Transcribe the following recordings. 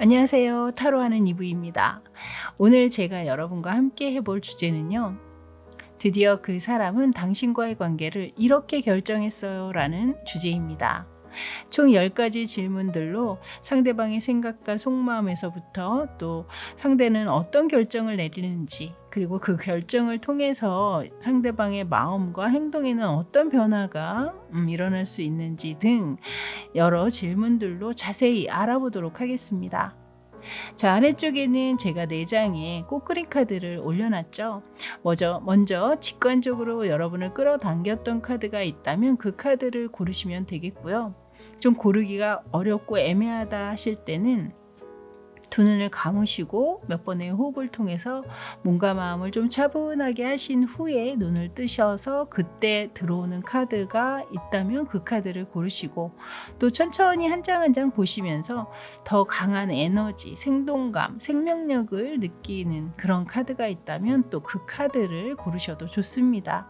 안녕하세요. 타로하는 이브입니다. 오늘 제가 여러분과 함께 해볼 주제는요. 드디어 그 사람은 당신과의 관계를 이렇게 결정했어요 라는 주제입니다. 총 10가지 질문들로 상대방의 생각과 속마음에서부터 또 상대는 어떤 결정을 내리는지, 그리고 그 결정을 통해서 상대방의 마음과 행동에는 어떤 변화가 일어날 수 있는지 등 여러 질문들로 자세히 알아보도록 하겠습니다. 자, 아래쪽에는 제가 4장의 꽃그림 카드를 올려놨죠. 먼저 직관적으로 여러분을 끌어당겼던 카드가 있다면 그 카드를 고르시면 되겠고요. 좀 고르기가 어렵고 애매하다 하실 때는 두 눈을 감으시고 몇 번의 호흡을 통해서 몸과 마음을 좀 차분하게 하신 후에 눈을 뜨셔서 그때 들어오는 카드가 있다면 그 카드를 고르시고, 또 천천히 한 장 한 장 보시면서 더 강한 에너지, 생동감, 생명력을 느끼는 그런 카드가 있다면 또 그 카드를 고르셔도 좋습니다.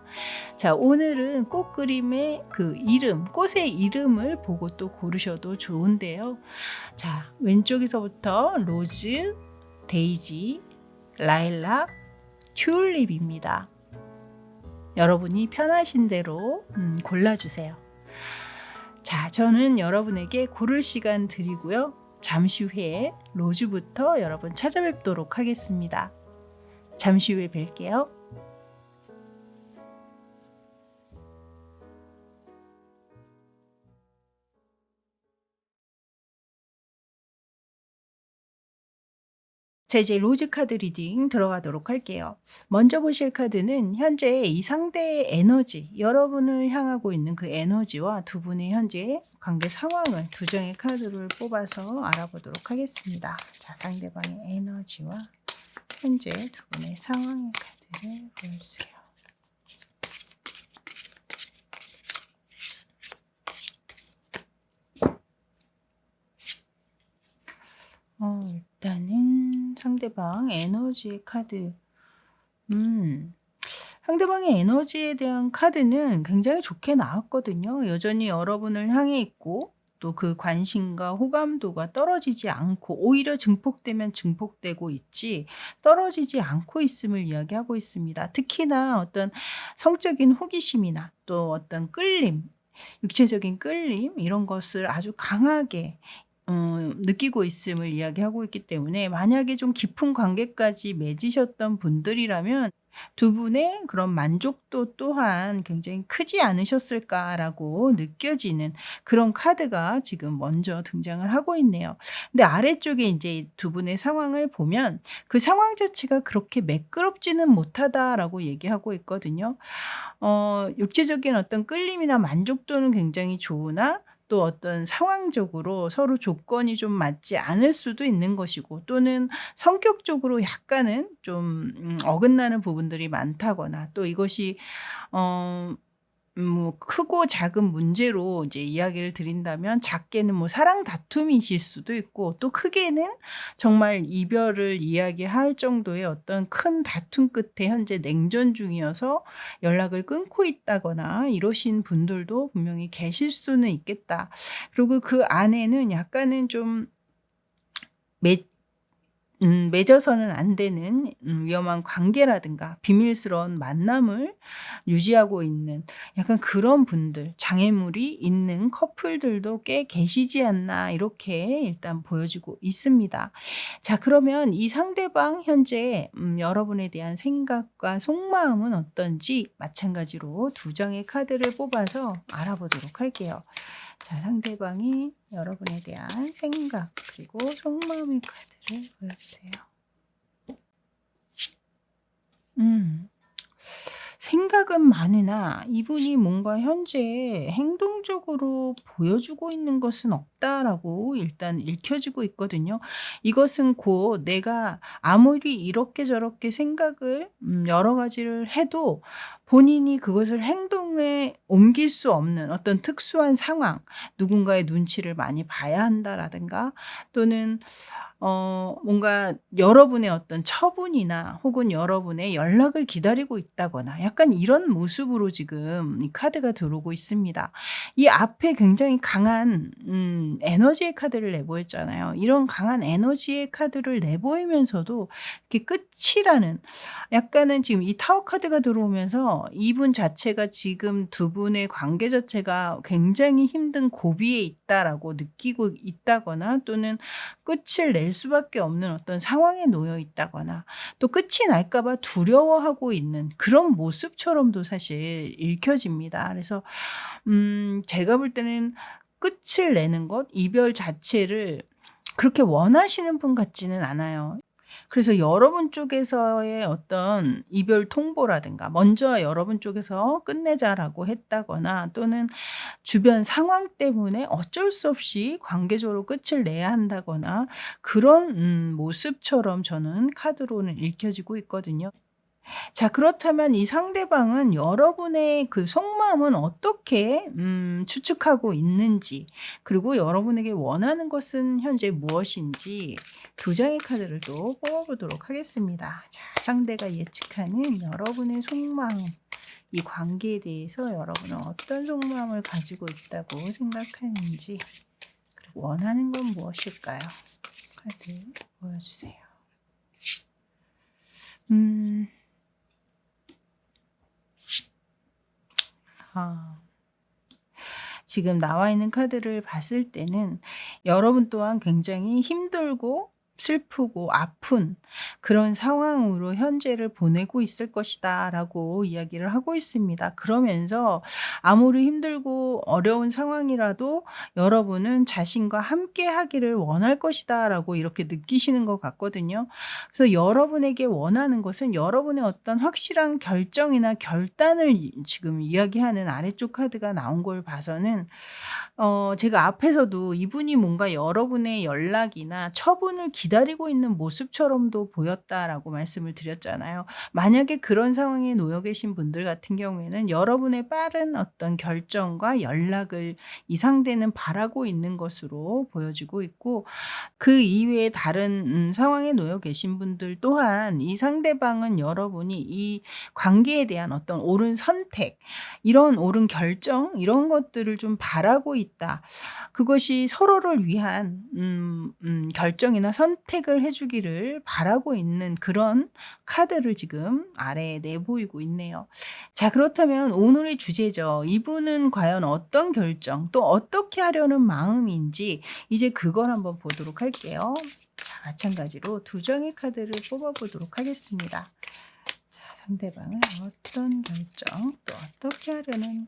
자, 오늘은 꽃그림의 그 이름, 꽃의 이름을 보고 또 고르셔도 좋은데요. 자, 왼쪽에서부터 로즈, 데이지, 라일락, 튤립입니다. 여러분이 편하신 대로 골라주세요. 자, 저는 여러분에게 고를 시간 드리고요. 잠시 후에 로즈부터 여러분 찾아뵙도록 하겠습니다. 잠시 후에 뵐게요. 자, 이제 로즈 카드 리딩 들어가도록 할게요. 먼저 보실 카드는 현재 이 상대의 에너지, 여러분을 향하고 있는 그 에너지와 두 분의 현재 관계 상황을 두 장의 카드를 뽑아서 알아보도록 하겠습니다. 자, 상대방의 에너지와 현재 두 분의 상황의 카드를 보여주세요. 일단은 상대방 에너지의 카드. 상대방의 에너지에 대한 카드는 굉장히 좋게 나왔거든요. 여전히 여러분을 향해 있고 또 그 관심과 호감도가 떨어지지 않고 오히려 증폭되면 증폭되고 있지 떨어지지 않고 있음을 이야기하고 있습니다. 특히나 어떤 성적인 호기심이나 또 어떤 끌림, 육체적인 끌림 이런 것을 아주 강하게 느끼고 있음을 이야기하고 있기 때문에, 만약에 좀 깊은 관계까지 맺으셨던 분들이라면 두 분의 그런 만족도 또한 굉장히 크지 않으셨을까라고 느껴지는 그런 카드가 지금 먼저 등장을 하고 있네요. 근데 아래쪽에 이제 두 분의 상황을 보면 그 상황 자체가 그렇게 매끄럽지는 못하다라고 얘기하고 있거든요. 육체적인 어떤 끌림이나 만족도는 굉장히 좋으나 또 어떤 상황적으로 서로 조건이 좀 맞지 않을 수도 있는 것이고, 또는 성격적으로 약간은 좀 어긋나는 부분들이 많다거나, 또 이것이 뭐 크고 작은 문제로 이제 이야기를 드린다면 작게는 뭐 사랑 다툼이실 수도 있고, 또 크게는 정말 이별을 이야기할 정도의 어떤 큰 다툼 끝에 현재 냉전 중이어서 연락을 끊고 있다거나 이러신 분들도 분명히 계실 수는 있겠다. 그리고 그 안에는 약간은 좀 맺어서는 안 되는 위험한 관계라든가 비밀스러운 만남을 유지하고 있는 약간 그런 분들, 장애물이 있는 커플들도 꽤 계시지 않나, 이렇게 일단 보여지고 있습니다. 자, 그러면 이 상대방 현재 여러분에 대한 생각과 속마음은 어떤지 마찬가지로 두 장의 카드를 뽑아서 알아보도록 할게요. 자, 상대방이 여러분에 대한 생각 그리고 속마음의 카드를 보여주세요. 생각은 많으나 이분이 뭔가 현재 행동적으로 보여주고 있는 것은 없다라고 일단 읽혀지고 있거든요. 이것은 곧 내가 아무리 이렇게 저렇게 생각을 여러 가지를 해도 본인이 그것을 상황에 옮길 수 없는 어떤 특수한 상황, 누군가의 눈치를 많이 봐야 한다라든가 또는 뭔가 여러분의 어떤 처분이나 혹은 여러분의 연락을 기다리고 있다거나 약간 이런 모습으로 지금 이 카드가 들어오고 있습니다. 이 앞에 굉장히 강한 에너지의 카드를 내보였잖아요. 이런 강한 에너지의 카드를 내보이면서도 이렇게 끝이라는 약간은 지금 이 타워 카드가 들어오면서 이분 자체가 지금 두 분의 관계 자체가 굉장히 힘든 고비에 있다라고 느끼고 있다거나 또는 끝을 낼 수밖에 없는 어떤 상황에 놓여 있다거나 또 끝이 날까 봐 두려워하고 있는 그런 모습처럼도 사실 읽혀집니다. 그래서 제가 볼 때는 끝을 내는 것, 이별 자체를 그렇게 원하시는 분 같지는 않아요. 그래서 여러분 쪽에서의 어떤 이별 통보라든가 먼저 여러분 쪽에서 끝내자라고 했다거나 또는 주변 상황 때문에 어쩔 수 없이 관계적으로 끝을 내야 한다거나 그런 모습처럼 저는 카드로는 읽혀지고 있거든요. 자, 그렇다면 이 상대방은 여러분의 그 속마음은 어떻게 추측하고 있는지, 그리고 여러분에게 원하는 것은 현재 무엇인지 두 장의 카드를 또 뽑아보도록 하겠습니다. 자, 상대가 예측하는 여러분의 속마음, 이 관계에 대해서 여러분은 어떤 속마음을 가지고 있다고 생각하는지, 그리고 원하는 건 무엇일까요? 카드 보여주세요. 지금 나와 있는 카드를 봤을 때는 여러분 또한 굉장히 힘들고 슬프고 아픈 그런 상황으로 현재를 보내고 있을 것이다라고 이야기를 하고 있습니다. 그러면서 아무리 힘들고 어려운 상황이라도 여러분은 자신과 함께 하기를 원할 것이다라고 이렇게 느끼시는 것 같거든요. 그래서 여러분에게 원하는 것은 여러분의 어떤 확실한 결정이나 결단을 지금 이야기하는 아래쪽 카드가 나온 걸 봐서는 제가 앞에서도 이분이 뭔가 여러분의 연락이나 처분을 기다리고 있는 모습처럼도 보였다라고 말씀을 드렸잖아요. 만약에 그런 상황에 놓여 계신 분들 같은 경우에는 여러분의 빠른 어떤 결정과 연락을 이 상대는 바라고 있는 것으로 보여지고 있고 그 이외에 다른 상황에 놓여 계신 분들 또한 이 상대방은 여러분이 이 관계에 대한 어떤 옳은 선택, 이런 옳은 결정 이런 것들을 좀 바라고 있다. 그것이 서로를 위한 결정이나 선택을 해 주기를 바라고 있는 그런 카드를 지금 아래에 내보이고 있네요. 자, 그렇다면 오늘의 주제죠. 이분은 과연 어떤 결정 또 어떻게 하려는 마음인지 이제 그걸 한번 보도록 할게요. 자, 마찬가지로 두 장의 카드를 뽑아보도록 하겠습니다. 상대방은 어떤 결정 또 어떻게 하려는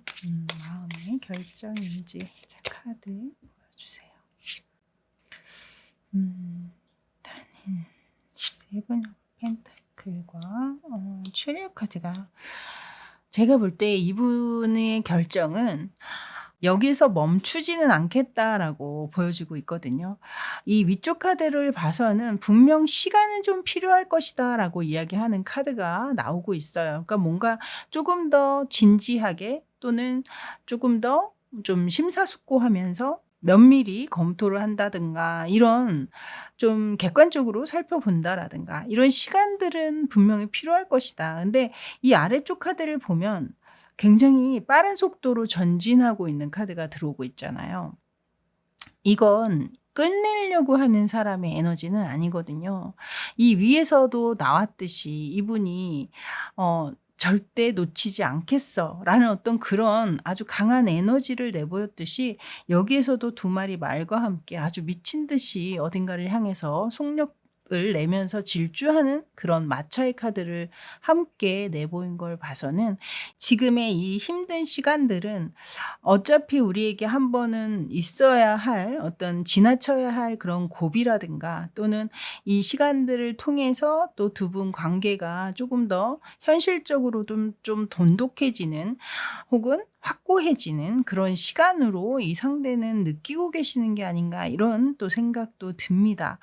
마음의 결정인지 자, 카드 보여주세요. 일단은 세븐 펜타클과 최력 카드가 제가 볼 때 이분의 결정은 여기서 멈추지는 않겠다라고 보여지고 있거든요. 이 위쪽 카드를 봐서는 분명 시간은 좀 필요할 것이다라고 이야기하는 카드가 나오고 있어요. 그러니까 뭔가 조금 더 진지하게 또는 조금 더 좀 심사숙고하면서 면밀히 검토를 한다든가 이런 좀 객관적으로 살펴본다라든가 이런 시간들은 분명히 필요할 것이다. 근데 이 아래쪽 카드를 보면 굉장히 빠른 속도로 전진하고 있는 카드가 들어오고 있잖아요. 이건 끝내려고 하는 사람의 에너지는 아니거든요. 이 위에서도 나왔듯이 이분이 절대 놓치지 않겠어라는 어떤 그런 아주 강한 에너지를 내보였듯이 여기에서도 두 마리 말과 함께 아주 미친 듯이 어딘가를 향해서 속력을 내면서 질주하는 그런 마차의 카드를 함께 내보인 걸 봐서는 지금의 이 힘든 시간들은 어차피 우리에게 한 번은 있어야 할 어떤 지나쳐야 할 그런 고비라든가 또는 이 시간들을 통해서 또 두 분 관계가 조금 더 현실적으로 좀 돈독해지는 혹은 확고해지는 그런 시간으로 이 상대는 느끼고 계시는 게 아닌가 이런 또 생각도 듭니다.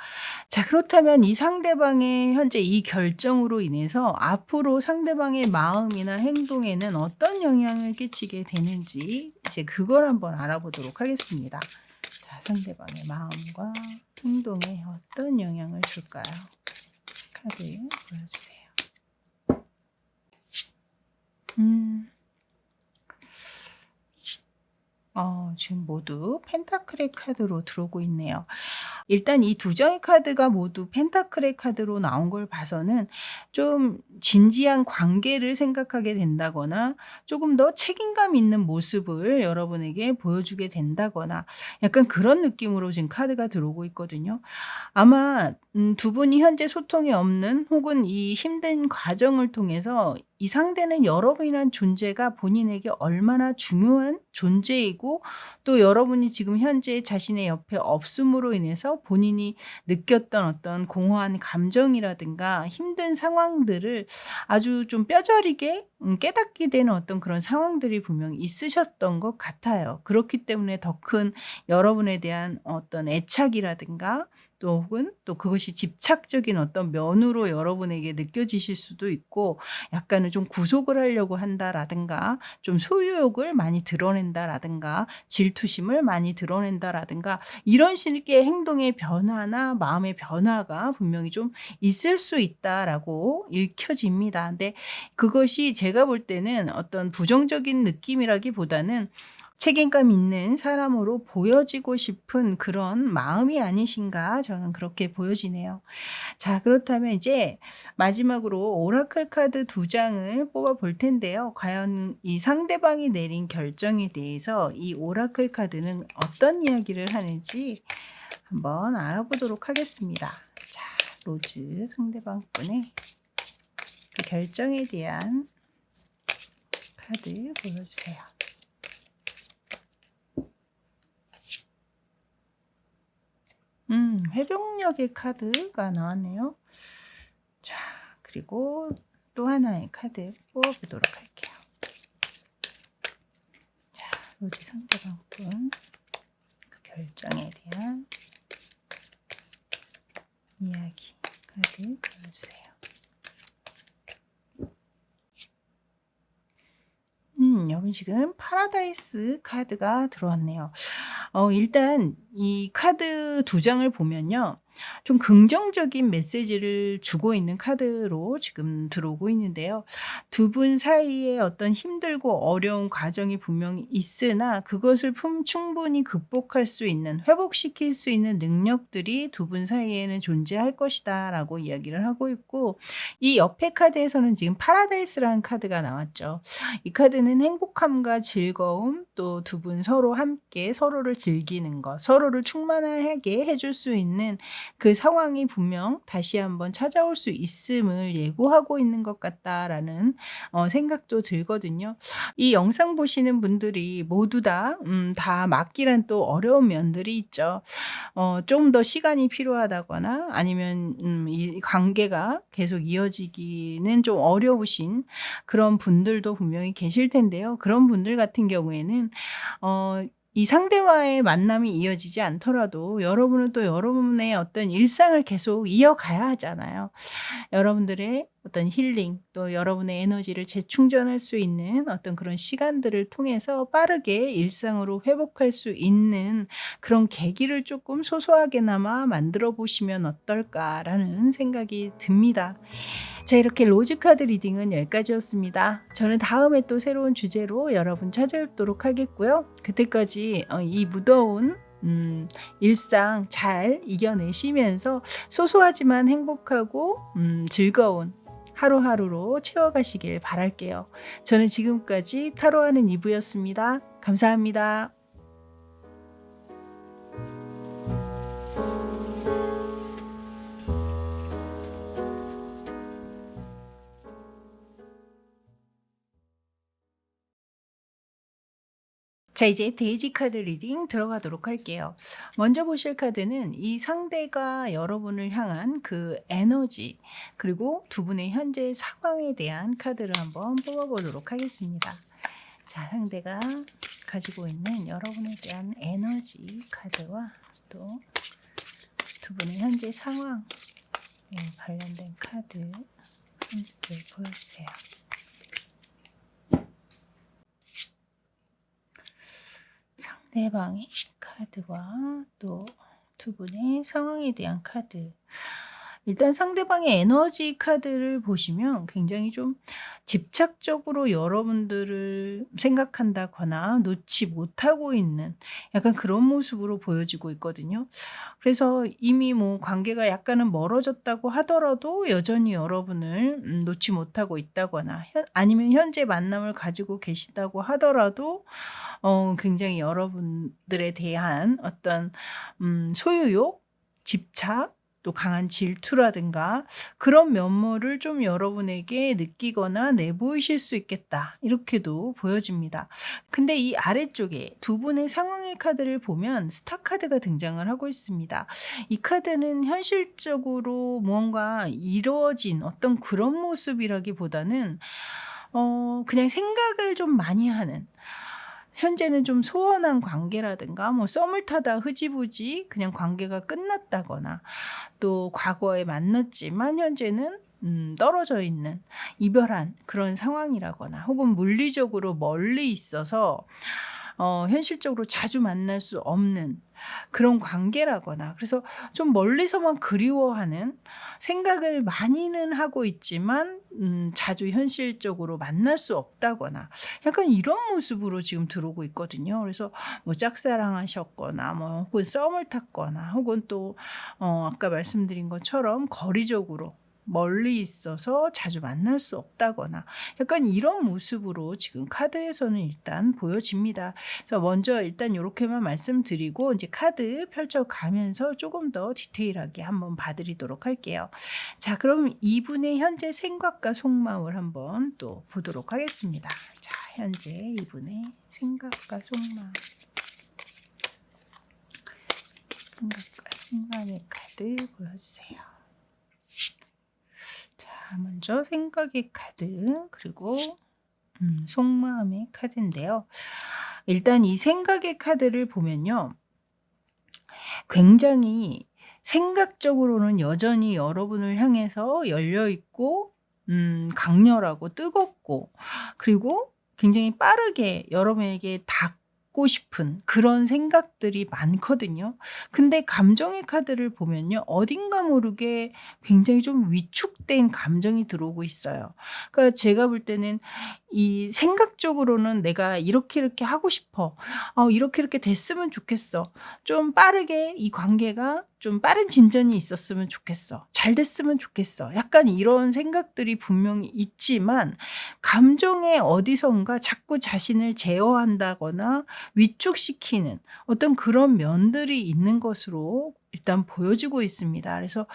자, 그렇다면 이 상대방의 현재 이 결정으로 인해서 앞으로 상대방의 마음이나 행동에는 어떤 영향을 끼치게 되는지 이제 그걸 한번 알아보도록 하겠습니다. 자, 상대방의 마음과 행동에 어떤 영향을 줄까요? 카드 보여주세요. 지금 모두 펜타클의 카드로 들어오고 있네요. 일단 이 두 장의 카드가 모두 펜타클의 카드로 나온 걸 봐서는 좀 진지한 관계를 생각하게 된다거나 조금 더 책임감 있는 모습을 여러분에게 보여주게 된다거나 약간 그런 느낌으로 지금 카드가 들어오고 있거든요. 아마 두 분이 현재 소통이 없는 혹은 이 힘든 과정을 통해서 이 상대는 여러분이란 존재가 본인에게 얼마나 중요한 존재이고 또 여러분이 지금 현재 자신의 옆에 없음으로 인해서 본인이 느꼈던 어떤 공허한 감정이라든가 힘든 상황들을 아주 좀 뼈저리게 깨닫게 되는 어떤 그런 상황들이 분명히 있으셨던 것 같아요. 그렇기 때문에 더 큰 여러분에 대한 어떤 애착이라든가 또 혹은 또 그것이 집착적인 어떤 면으로 여러분에게 느껴지실 수도 있고 약간은 좀 구속을 하려고 한다라든가 좀 소유욕을 많이 드러낸다라든가 질투심을 많이 드러낸다라든가 이런 식의 행동의 변화나 마음의 변화가 분명히 좀 있을 수 있다라고 읽혀집니다. 근데 그것이 제가 볼 때는 어떤 부정적인 느낌이라기보다는 책임감 있는 사람으로 보여지고 싶은 그런 마음이 아니신가 저는 그렇게 보여지네요. 자, 그렇다면 이제 마지막으로 오라클 카드 두 장을 뽑아 볼 텐데요. 과연 이 상대방이 내린 결정에 대해서 이 오라클 카드는 어떤 이야기를 하는지 한번 알아보도록 하겠습니다. 자, 로즈 상대방 분의 그 결정에 대한 카드 보여주세요. 회복력의 카드가 나왔네요. 자, 그리고 또 하나의 카드 뽑아보도록 할게요. 자, 로즈 상대방 분 그 결정에 대한 이야기 카드 보여주세요. 여기 지금 파라다이스 카드가 들어왔네요. 일단 이 카드 두 장을 보면요. 좀 긍정적인 메시지를 주고 있는 카드로 지금 들어오고 있는데요. 두 분 사이에 어떤 힘들고 어려운 과정이 분명히 있으나 그것을 충분히 극복할 수 있는, 회복시킬 수 있는 능력들이 두 분 사이에는 존재할 것이다라고 이야기를 하고 있고 이 옆에 카드에서는 지금 파라다이스라는 카드가 나왔죠. 이 카드는 행복함과 즐거움 또 두 분 서로 함께 서로를 즐기는 것, 서로를 충만하게 해줄 수 있는 그 상황이 분명 다시 한번 찾아올 수 있음을 예고하고 있는 것 같다라는 생각도 들거든요. 이 영상 보시는 분들이 모두 다 맞기란 또 어려운 면들이 있죠. 좀 더 시간이 필요하다거나 아니면 이 관계가 계속 이어지기는 좀 어려우신 그런 분들도 분명히 계실 텐데요. 그런 분들 같은 경우에는 이 상대와의 만남이 이어지지 않더라도 여러분은 또 여러분의 어떤 일상을 계속 이어가야 하잖아요. 여러분들의 어떤 힐링 또 여러분의 에너지를 재충전할 수 있는 어떤 그런 시간들을 통해서 빠르게 일상으로 회복할 수 있는 그런 계기를 조금 소소하게나마 만들어 보시면 어떨까라는 생각이 듭니다. 자, 이렇게 로즈 카드 리딩은 여기까지였습니다. 저는 다음에 또 새로운 주제로 여러분 찾아뵙도록 하겠고요. 그때까지 이 무더운 일상 잘 이겨내시면서 소소하지만 행복하고 즐거운 하루하루로 채워가시길 바랄게요. 저는 지금까지 타로하는 이브였습니다. 감사합니다. 자, 이제 데이지 카드 리딩 들어가도록 할게요. 먼저 보실 카드는 이 상대가 여러분을 향한 그 에너지 그리고 두 분의 현재 상황에 대한 카드를 한번 뽑아보도록 하겠습니다. 자, 상대가 가지고 있는 여러분에 대한 에너지 카드와 또 두 분의 현재 상황에 관련된 카드 함께 보여주세요. 상대방의 카드와 또 두 분의 상황에 대한 카드. 일단 상대방의 에너지 카드를 보시면 굉장히 좀 집착적으로 여러분들을 생각한다거나 놓지 못하고 있는 약간 그런 모습으로 보여지고 있거든요. 그래서 이미 뭐 관계가 약간은 멀어졌다고 하더라도 여전히 여러분을 놓지 못하고 있다거나 아니면 현재 만남을 가지고 계시다고 하더라도 굉장히 여러분들에 대한 어떤 소유욕, 집착, 또 강한 질투라든가 그런 면모를 좀 여러분에게 느끼거나 내보이실 수 있겠다. 이렇게도 보여집니다. 근데 이 아래쪽에 두 분의 상황의 카드를 보면 스타 카드가 등장을 하고 있습니다. 이 카드는 현실적으로 무언가 이루어진 어떤 그런 모습이라기보다는 그냥 생각을 좀 많이 하는, 현재는 좀 소원한 관계라든가 뭐 썸을 타다 흐지부지 그냥 관계가 끝났다거나 또 과거에 만났지만 현재는 떨어져 있는, 이별한 그런 상황이라거나 혹은 물리적으로 멀리 있어서 현실적으로 자주 만날 수 없는 그런 관계라거나, 그래서 좀 멀리서만 그리워하는, 생각을 많이는 하고 있지만 자주 현실적으로 만날 수 없다거나 약간 이런 모습으로 지금 들어오고 있거든요. 그래서 뭐 짝사랑하셨거나 뭐 혹은 썸을 탔거나 혹은 또 아까 말씀드린 것처럼 거리적으로 멀리 있어서 자주 만날 수 없다거나 약간 이런 모습으로 지금 카드에서는 일단 보여집니다. 그래서 먼저 일단 이렇게만 말씀드리고 이제 카드 펼쳐가면서 조금 더 디테일하게 한번 봐드리도록 할게요. 자, 그럼 이분의 현재 생각과 속마음을 한번 또 보도록 하겠습니다. 자, 현재 이분의 생각과 속마음. 생각과 속마음의 카드 보여주세요. 자, 먼저 생각의 카드 그리고 속마음의 카드인데요. 일단 이 생각의 카드를 보면요, 굉장히 생각적으로는 여전히 여러분을 향해서 열려있고 강렬하고 뜨겁고 그리고 굉장히 빠르게 여러분에게 닿고 싶은 그런 생각들이 많거든요. 근데 감정의 카드를 보면요, 어딘가 모르게 굉장히 좀 위축된 감정이 들어오고 있어요. 그러니까 제가 볼 때는 이 생각적으로는 내가 이렇게 하고 싶어. 이렇게 됐으면 좋겠어. 좀 빠르게 이 관계가 좀 빠른 진전이 있었으면 좋겠어. 잘 됐으면 좋겠어. 약간 이런 생각들이 분명히 있지만 감정의 어디선가 자꾸 자신을 제어한다거나 위축시키는 어떤 그런 면들이 있는 것으로 일단 보여지고 있습니다. 그래서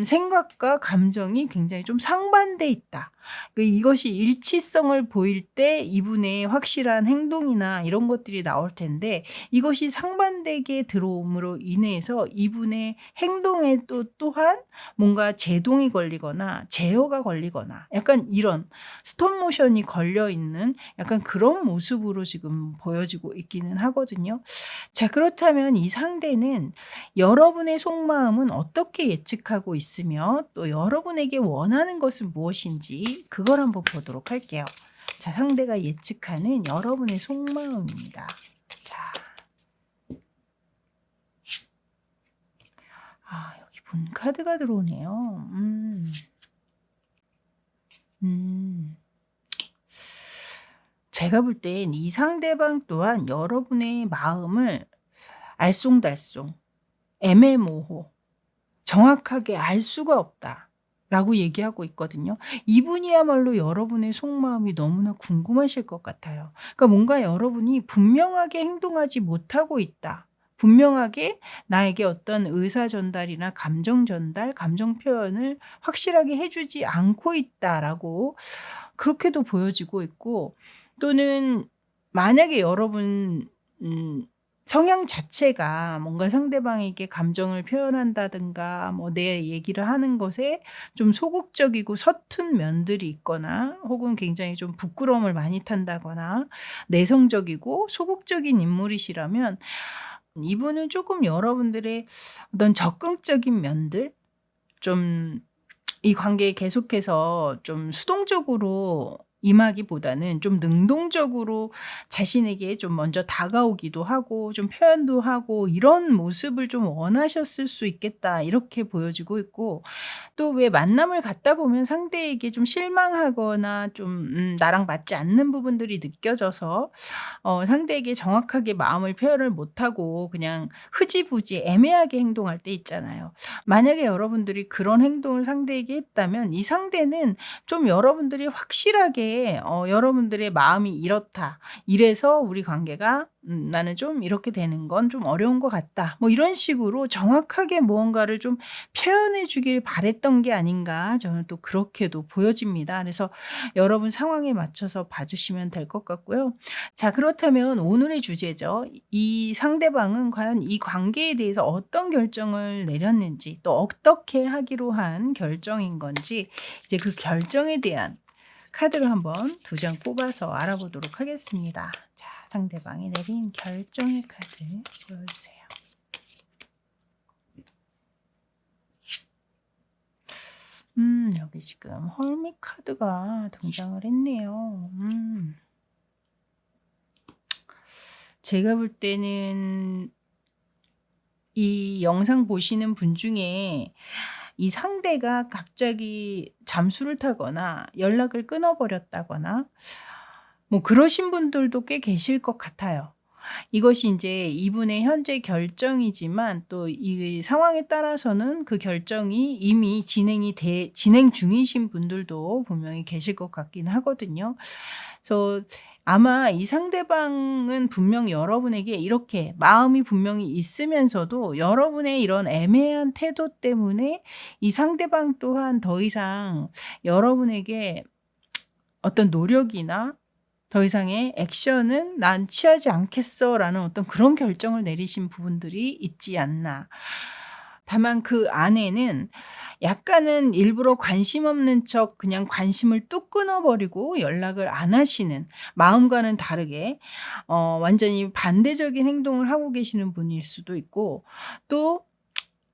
생각과 감정이 굉장히 좀 상반돼 있다. 이것이 일치성을 보일 때 이분의 확실한 행동이나 이런 것들이 나올 텐데, 이것이 상반되게 들어옴으로 인해서 이분의 행동에 또한 뭔가 제동이 걸리거나 제어가 걸리거나 약간 이런 스톱모션이 걸려 있는 약간 그런 모습으로 지금 보여지고 있기는 하거든요. 자, 그렇다면 이 상대는 여러분의 속마음은 어떻게 예측하고 있으며 또 여러분에게 원하는 것은 무엇인지 그걸 한번 보도록 할게요. 자, 상대가 예측하는 여러분의 속마음입니다. 자, 여기 문 카드가 들어오네요. 제가 볼 땐 이 상대방 또한 여러분의 마음을 알쏭달쏭, 애매모호, 정확하게 알 수가 없다 라고 얘기하고 있거든요. 이분이야말로 여러분의 속마음이 너무나 궁금하실 것 같아요. 그러니까 뭔가 여러분이 분명하게 행동하지 못하고 있다, 분명하게 나에게 어떤 의사 전달이나 감정 전달, 감정 표현을 확실하게 해주지 않고 있다라고 그렇게도 보여지고 있고, 또는 만약에 여러분 성향 자체가 뭔가 상대방에게 감정을 표현한다든가 뭐 내 얘기를 하는 것에 좀 소극적이고 서툰 면들이 있거나 혹은 굉장히 좀 부끄러움을 많이 탄다거나 내성적이고 소극적인 인물이시라면 이분은 조금 여러분들의 어떤 적극적인 면들 좀 이 관계에 계속해서 좀 수동적으로 임하기보다는 좀 능동적으로 자신에게 좀 먼저 다가오기도 하고 좀 표현도 하고 이런 모습을 좀 원하셨을 수 있겠다 이렇게 보여지고 있고 또 왜 만남을 갖다 보면 상대에게 좀 실망하거나 좀 나랑 맞지 않는 부분들이 느껴져서 상대에게 정확하게 마음을 표현을 못하고 그냥 흐지부지 애매하게 행동할 때 있잖아요. 만약에 여러분들이 그런 행동을 상대에게 했다면 이 상대는 좀 여러분들이 확실하게 여러분들의 마음이 이렇다. 이래서 우리 관계가 나는 좀 이렇게 되는 건 좀 어려운 것 같다. 뭐 이런 식으로 정확하게 무언가를 좀 표현해 주길 바랬던 게 아닌가 저는 또 그렇게도 보여집니다. 그래서 여러분 상황에 맞춰서 봐주시면 될 것 같고요. 자, 그렇다면 오늘의 주제죠. 이 상대방은 과연 이 관계에 대해서 어떤 결정을 내렸는지 또 어떻게 하기로 한 결정인 건지 이제 그 결정에 대한 카드를 한번 2장 뽑아서 알아보도록 하겠습니다. 자, 상대방이 내린 결정의 카드 보여주세요. 여기 지금 헐밋 카드가 등장을 했네요. 제가 볼 때는 이 영상 보시는 분 중에 이 상대가 갑자기 잠수를 타거나 연락을 끊어버렸다거나 뭐 그러신 분들도 꽤 계실 것 같아요. 이것이 인제 이분의 현재 결정이지만 또 이 상황에 따라서는 그 결정이 이미 진행 중이신 분들도 분명히 계실 것 같긴 하거든요. 그래서 아마 이 상대방은 분명 여러분에게 이렇게 마음이 분명히 있으면서도 여러분의 이런 애매한 태도 때문에 이 상대방 또한 더 이상 여러분에게 어떤 노력이나 더 이상의 액션은 '난 취하지 않겠어.'라는 어떤 그런 결정을 내리신 부분들이 있지 않나. 다만 그 안에는 약간은 일부러 관심 없는 척 그냥 관심을 뚝 끊어 버리고 연락을 안 하시는 마음과는 다르게 완전히 반대적인 행동을 하고 계시는 분일 수도 있고 또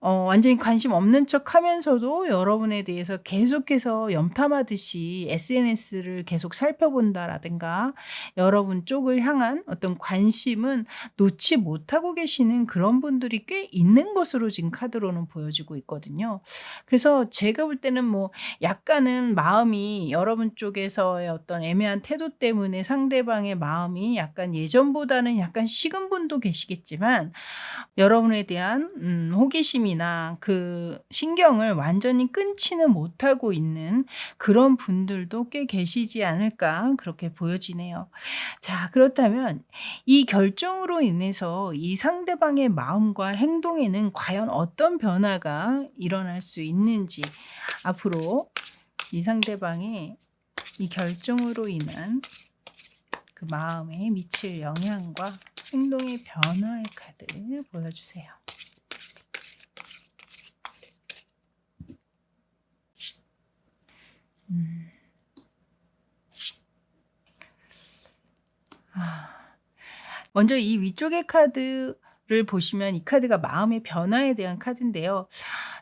완전히 관심 없는 척하면서도 여러분에 대해서 계속해서 염탐하듯이 SNS를 계속 살펴본다라든가 여러분 쪽을 향한 어떤 관심은 놓지 못하고 계시는 그런 분들이 꽤 있는 것으로 지금 카드로는 보여지고 있거든요. 그래서 제가 볼 때는 뭐 약간은 마음이 여러분 쪽에서의 어떤 애매한 태도 때문에 상대방의 마음이 약간 예전보다는 약간 식은 분도 계시겠지만 여러분에 대한 호기심이나 그 신경을 완전히 끊지는 못하고 있는 그런 분들도 꽤 계시지 않을까 그렇게 보여지네요. 자, 그렇다면 이 결정으로 인해서 이 상대방의 마음과 행동에는 과연 어떤 변화가 일어날 수 있는지 앞으로 이 상대방의 이 결정으로 인한 그 마음에 미칠 영향과 행동의 변화의 카드 보여주세요. 먼저 이 위쪽의 카드를 보시면 이 카드가 마음의 변화에 대한 카드인데요.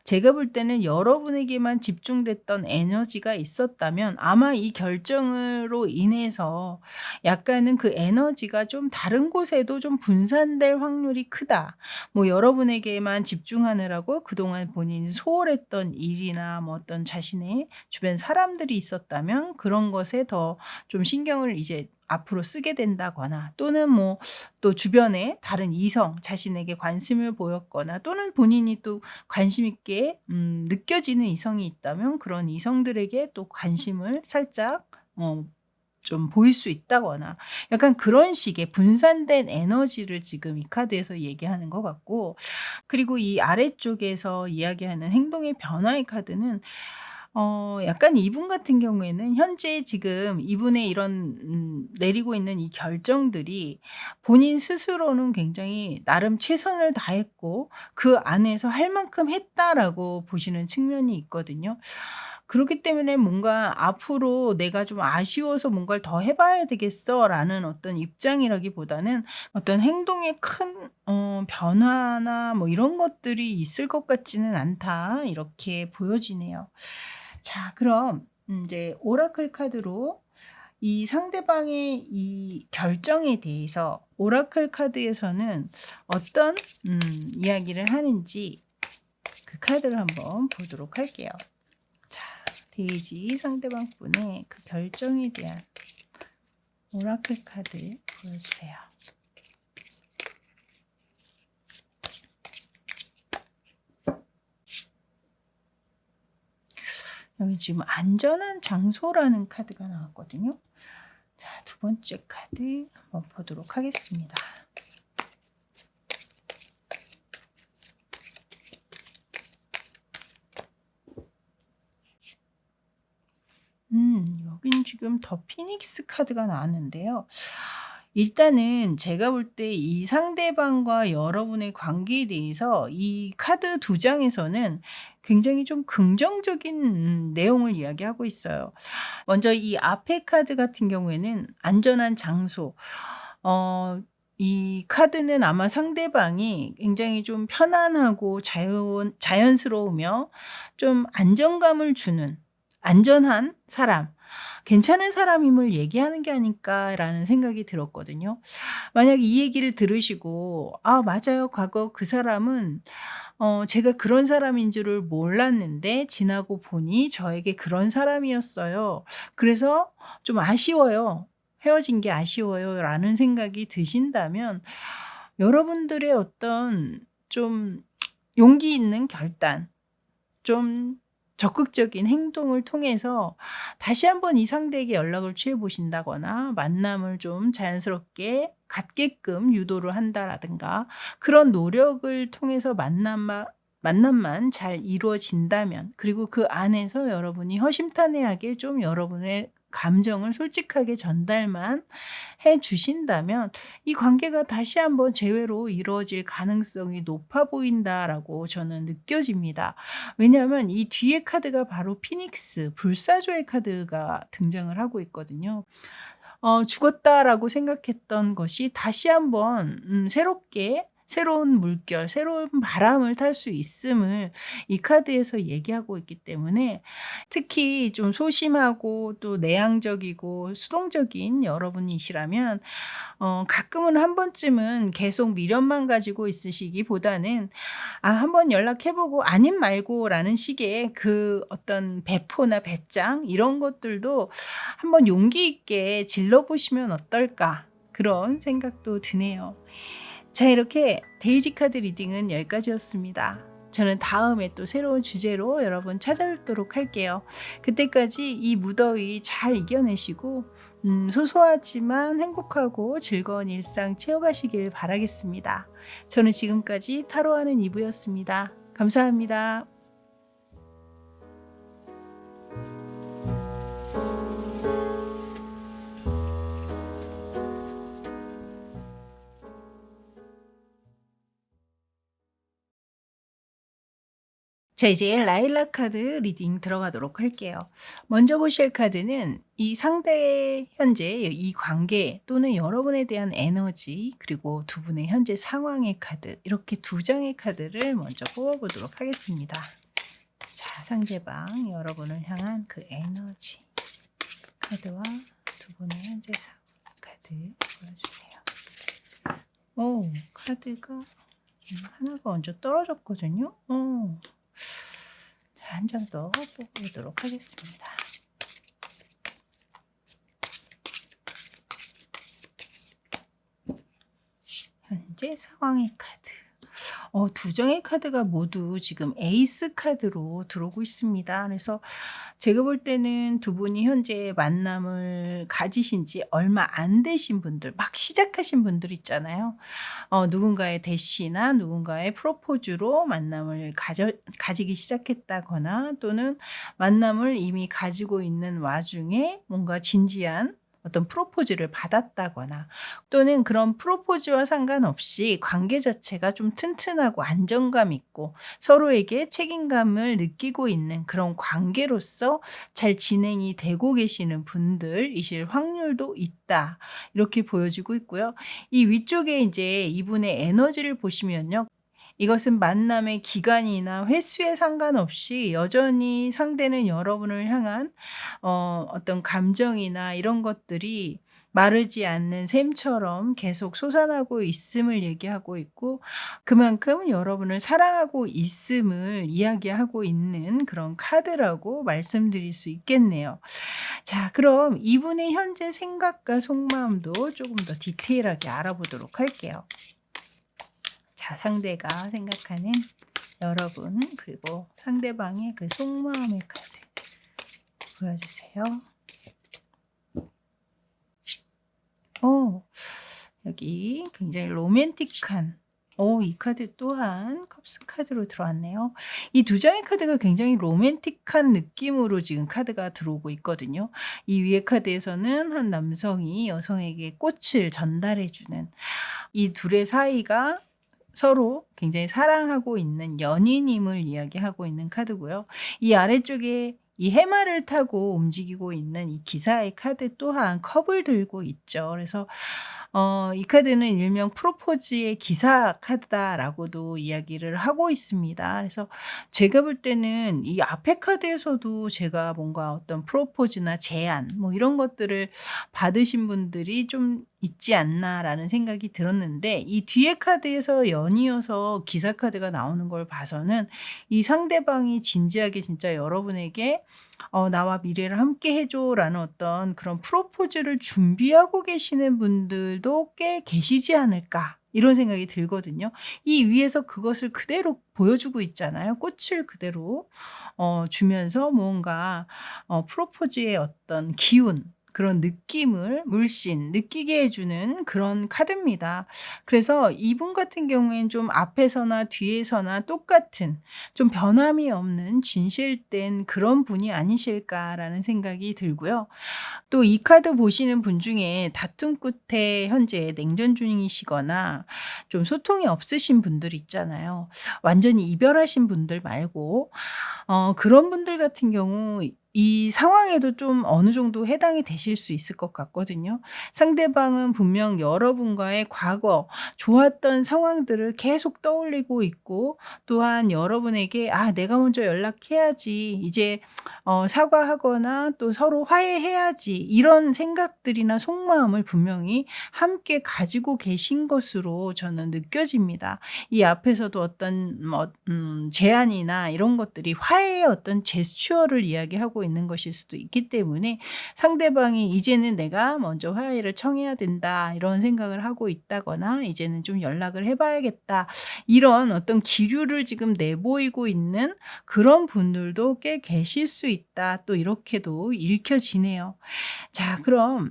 제가 볼 때는 여러분에게만 집중됐던 에너지가 있었다면 아마 이 결정으로 인해서 약간은 그 에너지가 좀 다른 곳에도 좀 분산될 확률이 크다. 뭐 여러분에게만 집중하느라고 그동안 본인이 소홀했던 일이나 뭐 어떤 자신의 주변 사람들이 있었다면 그런 것에 더 좀 신경을 이제 앞으로 쓰게 된다거나 또는 뭐 또 주변에 다른 이성 자신에게 관심을 보였거나 또는 본인이 또 관심 있게 느껴지는 이성이 있다면 그런 이성들에게 또 관심을 살짝 좀 보일 수 있다거나 약간 그런 식의 분산된 에너지를 지금 이 카드에서 얘기하는 것 같고 그리고 이 아래쪽에서 이야기하는 행동의 변화의 카드는 약간 이분 같은 경우에는 현재 지금 이분의 이런 내리고 있는 이 결정들이 본인 스스로는 굉장히 나름 최선을 다했고 그 안에서 '할 만큼 했다.'라고 보시는 측면이 있거든요. 그렇기 때문에 뭔가 '앞으로 내가 좀 아쉬워서 뭔가를 더 해 봐야 되겠어.'라는 어떤 입장이라기보다는 어떤 행동에 큰 변화나 뭐 이런 것들이 있을 것 같지는 않다. 이렇게 보여지네요. 자, 그럼 제 오라클 카드로 이 상대방의 이 결정에 대해서 오라클 카드에서는 어떤 이야기를 하는지 그 카드를 한번 보도록 할게요. 자, 데이지 상대방 분의 그 결정에 대한 오라클 카드 보여주세요. 여기 지금 안전한 장소라는 카드가 나왔거든요. 자, 두 번째 카드 한번 보도록 하겠습니다. 여긴 지금 더 피닉스 카드가 나왔는데요. 일단은 제가 볼 때 이 상대방과 여러분의 관계에 대해서 이 카드 두 장에서는 굉장히 좀 긍정적인 내용을 이야기하고 있어요. 먼저 이 앞에 카드 같은 경우에는 안전한 장소. 이 카드는 아마 상대방이 굉장히 좀 편안하고 자연스러우며 좀 안정감을 주는 안전한 사람, 괜찮은 사람임을 얘기하는 게 아닐까라는 생각이 들었거든요. 만약 이 얘기를 들으시고 '아 맞아요. 과거 그 사람은 제가 그런 사람인 줄을 몰랐는데 지나고 보니 저에게 그런 사람이었어요. 그래서 좀 아쉬워요. 헤어진 게 아쉬워요.'라는 생각이 드신다면 여러분들의 어떤 좀 용기 있는 결단, 좀 적극적인 행동을 통해서 다시 한번 이 상대에게 연락을 취해 보신다거나 만남을 좀 자연스럽게 갖게끔 유도를 한다라든가 그런 노력을 통해서 만남만 잘 이루어진다면, 그리고 그 안에서 여러분이 허심탄회하게 좀 여러분의 감정을 솔직하게 전달만 해 주신다면 이 관계가 다시 한번 재회로 이루어질 가능성이 높아 보인다라고 저는 느껴집니다. 왜냐하면 이 뒤에 카드가 바로 피닉스, 불사조의 카드가 등장을 하고 있거든요. 죽었다라고 생각했던 것이 다시 한번 새롭게 새로운 물결, 새로운 바람을 탈 수 있음을 이 카드에서 얘기하고 있기 때문에 특히 좀 소심하고 또 내향적이고 수동적인 여러분이시라면 가끔은 한 번쯤은 계속 미련만 가지고 있으시기보다는 '아 한번 연락해 보고 아님 말고.'라는 식의 그 어떤 배포나 배짱 이런 것들도 한번 용기 있게 질러 보시면 어떨까, 그런 생각도 드네요. 자, 이렇게 데이지 카드 리딩은 여기까지였습니다. 저는 다음에 또 새로운 주제로 여러분 찾아뵙도록 할게요. 그때까지 이 무더위 잘 이겨내시고 소소하지만 행복하고 즐거운 일상 채워가시길 바라겠습니다. 저는 지금까지 타로하는 이브였습니다. 감사합니다. 자, 이제 라일락 카드 리딩 들어가도록 할게요. 먼저 보실 카드는 이 상대의 현재 이 관계 또는 여러분에 대한 에너지, 그리고 두 분의 현재 상황의 카드, 이렇게 두 장의 카드를 먼저 뽑아보도록 하겠습니다. 자, 상대방 여러분을 향한 그 에너지 카드와 두 분의 현재 상황 카드 보여주세요. 오, 카드가 하나가 먼저 떨어졌거든요. 한 장 더 뽑아보도록 하겠습니다. 현재 상황의 카드. 두 장의 카드가 모두 지금 에이스 카드로 들어오고 있습니다. 그래서 제가 볼 때는 두 분이 현재 만남을 가지신 지 얼마 안 되신 분들, 막 시작하신 분들 있잖아요. 누군가의 대시나 누군가의 프로포즈로 만남을 가지기 시작했다거나, 또는 만남을 이미 가지고 있는 와중에 뭔가 진지한 어떤 프로포즈를 받았다거나, 또는 그런 프로포즈와 상관없이 관계 자체가 좀 튼튼하고 안정감 있고 서로에게 책임감을 느끼고 있는 그런 관계로서 잘 진행이 되고 계시는 분들이실 확률도 있다, 이렇게 보여지고 있고요. 이 위쪽에 이제 이분의 에너지를 보시면요, 이것은 만남의 기간이나 횟수에 상관없이 여전히 상대는 여러분을 향한 어떤 감정이나 이런 것들이 마르지 않는 샘처럼 계속 솟아나고 있음을 얘기하고 있고, 그만큼 여러분을 사랑하고 있음을 이야기하고 있는 그런 카드라고 말씀드릴 수 있겠네요. 자, 그럼 이분의 현재 생각과 속마음도 조금 더 디테일하게 알아보도록 할게요. 자, 상대가 생각하는 여러분, 그리고 상대방의 그 속마음의 카드 보여주세요. 여기 굉장히 로맨틱한, 이 카드 또한 컵스 카드로 들어왔네요. 이 두 장의 카드가 굉장히 로맨틱한 느낌으로 지금 카드가 들어오고 있거든요. 이 위에 카드에서는 한 남성이 여성에게 꽃을 전달해주는, 이 둘의 사이가 서로 굉장히 사랑하고 있는 연인임을 이야기하고 있는 카드고요. 이 아래쪽에 이 해마를 타고 움직이고 있는 이 기사의 카드 또한 컵을 들고 있죠. 그래서 이 카드는 일명 프로포즈의 기사 카드다라고도 이야기를 하고 있습니다. 그래서 제가 볼 때는 이 앞에 카드에서도 제가 뭔가 어떤 프로포즈나 제안 뭐 이런 것들을 받으신 분들이 좀 있지 않나라는 생각이 들었는데, 이 뒤에 카드에서 연이어서 기사 카드가 나오는 걸 봐서는 이 상대방이 진지하게 진짜 여러분에게 나와 미래를 함께 해줘라는 어떤 그런 프로포즈를 준비하고 계시는 분들도 꽤 계시지 않을까, 이런 생각이 들거든요. 이 위에서 그것을 그대로 보여주고 있잖아요. 꽃을 그대로 주면서 뭔가 프로포즈의 어떤 기운, 그런 느낌을 물씬 느끼게 해주는 그런 카드입니다. 그래서 이분 같은 경우엔 좀 앞에서나 뒤에서나 똑같은, 좀 변함이 없는 진실된 그런 분이 아니실까라는 생각이 들고요. 또 이 카드 보시는 분 중에 다툼 끝에 현재 냉전 중이시거나 좀 소통이 없으신 분들 있잖아요. 완전히 이별하신 분들 말고 그런 분들 같은 경우 이 상황에도 좀 어느 정도 해당이 되실 수 있을 것 같거든요. 상대방은 분명 여러분과의 과거 좋았던 상황들을 계속 떠올리고 있고, 또한 여러분에게 내가 먼저 연락해야지, 이제 사과하거나 또 서로 화해해야지, 이런 생각들이나 속마음을 분명히 함께 가지고 계신 것으로 저는 느껴집니다. 이 앞에서도 어떤 제안이나 이런 것들이 화해의 어떤 제스처를 이야기하고 있는 것일 수도 있기 때문에, 상대방이 이제는 내가 먼저 화해를 청해야 된다, 이런 생각을 하고 있다거나 이제는 좀 연락을 해봐야겠다, 이런 어떤 기류를 지금 내보이고 있는 그런 분들도 꽤 계실 수 있다, 또 이렇게도 읽혀지네요. 자, 그럼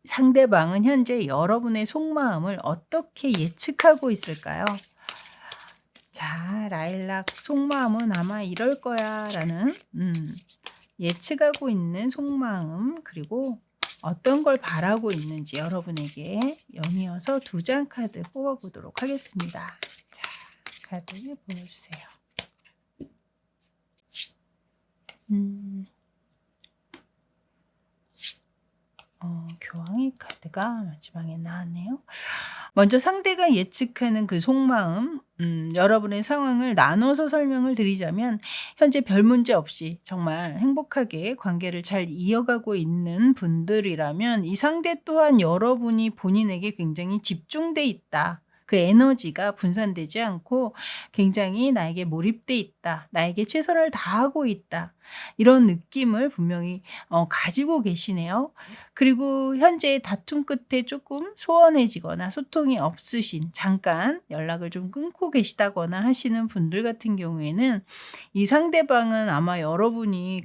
상대방은 현재 여러분의 속마음을 어떻게 예측하고 있을까요? 자, 라일락 속마음은 아마 이럴 거야 라는 예측하고 있는 속마음, 그리고 어떤 걸 바라고 있는지 여러분에게 연이어서 두 장 카드 뽑아보도록 하겠습니다. 자, 카드 보여주세요. 교황의 카드가 마지막에 나왔네요. 먼저 상대가 예측하는 그 속마음, 여러분의 상황을 나눠서 설명을 드리자면, 현재 별 문제 없이 정말 행복하게 관계를 잘 이어가고 있는 분들이라면, 이 상대 또한 여러분이 본인에게 굉장히 집중돼 있다, 그 에너지가 분산되지 않고 굉장히 나에게 몰입돼 있다, 있다. 나에게 최선을 다하고 있다. 이런 느낌을 분명히 가지고 계시네요. 그리고 현재 다툼 끝에 조금 소원해지거나 소통이 없으신, 잠깐 연락을 좀 끊고 계시다거나 하시는 분들 같은 경우에는 이 상대방은 아마 여러분이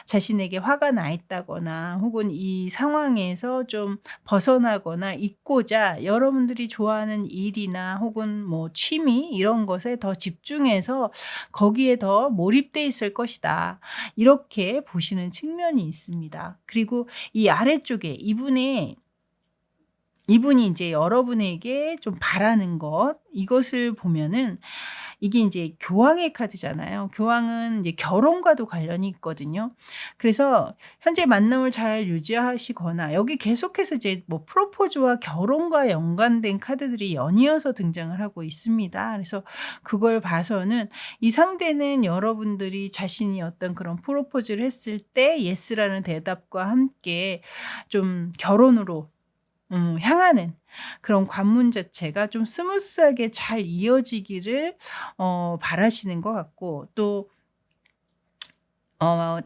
자신에게 화가 나 있다거나 혹은 이 상황에서 좀 벗어나거나 잊고자 여러분들이 좋아하는 일이나 혹은 뭐 취미 이런 것에 더 집중해서 거기에 더 몰입돼 있을 것이다. 이렇게 보시는 측면이 있습니다. 그리고 이 아래쪽에 이분이 이제 여러분에게 좀 바라는 것, 이것을 보면은 이게 이제 교황의 카드잖아요. 교황은 이제 결혼과도 관련이 있거든요. 그래서 현재 만남을 잘 유지하시거나 여기 계속해서 이제 뭐 프로포즈와 결혼과 연관된 카드들이 연이어서 등장을 하고 있습니다. 그래서 그걸 봐서는 이 상대는 여러분들이 자신이 어떤 그런 프로포즈를 했을 때 예스라는 대답과 함께 좀 결혼으로 향하는 그런 관문 자체가 좀 스무스하게 잘 이어지기를 바라시는 것 같고, 또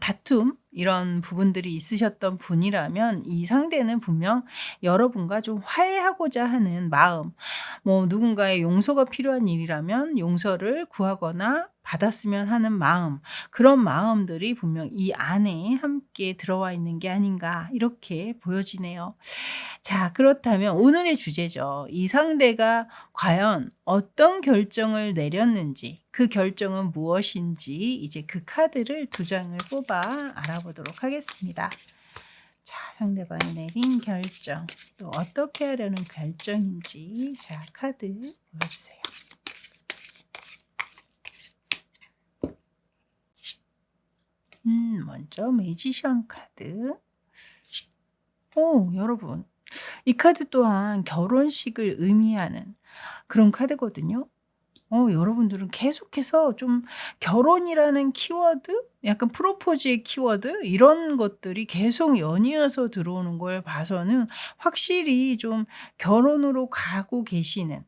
다툼 이런 부분들이 있으셨던 분이라면 이 상대는 분명 여러분과 좀 화해하고자 하는 마음, 뭐 누군가의 용서가 필요한 일이라면 용서를 구하거나 받았으면 하는 마음, 그런 마음들이 분명 이 안에 함께 들어와 있는 게 아닌가 이렇게 보여지네요. 자, 그렇다면 오늘의 주제죠. 이 상대가 과연 어떤 결정을 내렸는지, 그 결정은 무엇인지 이제 그 카드를 두 장을 뽑아 알아보도록 하겠습니다. 자, 상대방이 내린 결정, 또 어떻게 하려는 결정인지, 자, 카드 보여주세요. 먼저 매지션 카드. 여러분, 이 카드 또한 결혼식을 의미하는 그런 카드거든요. 여러분들은 계속해서 좀 결혼이라는 키워드, 약간 프로포즈의 키워드 이런 것들이 계속 연이어서 들어오는 걸 봐서는 확실히 좀 결혼으로 가고 계시는,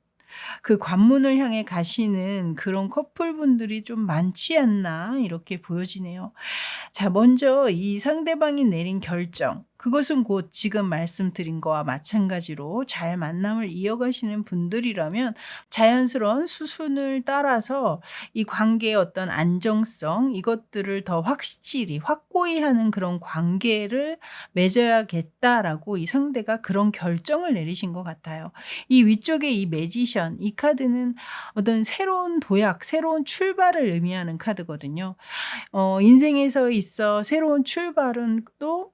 그 관문을 향해 가시는 그런 커플분들이 좀 많지 않나 이렇게 보여지네요. 자, 먼저 이 상대방이 내린 결정, 그것은 곧 지금 말씀드린 거와 마찬가지로 잘 만남을 이어가시는 분들이라면 자연스러운 수순을 따라서 이 관계의 어떤 안정성, 이것들을 더 확실히 확고히 하는 그런 관계를 맺어야겠다라고 이 상대가 그런 결정을 내리신 것 같아요. 이 위쪽에 이 매지션, 이 카드는 어떤 새로운 도약, 새로운 출발을 의미하는 카드거든요. 인생에서 있어 새로운 출발은 또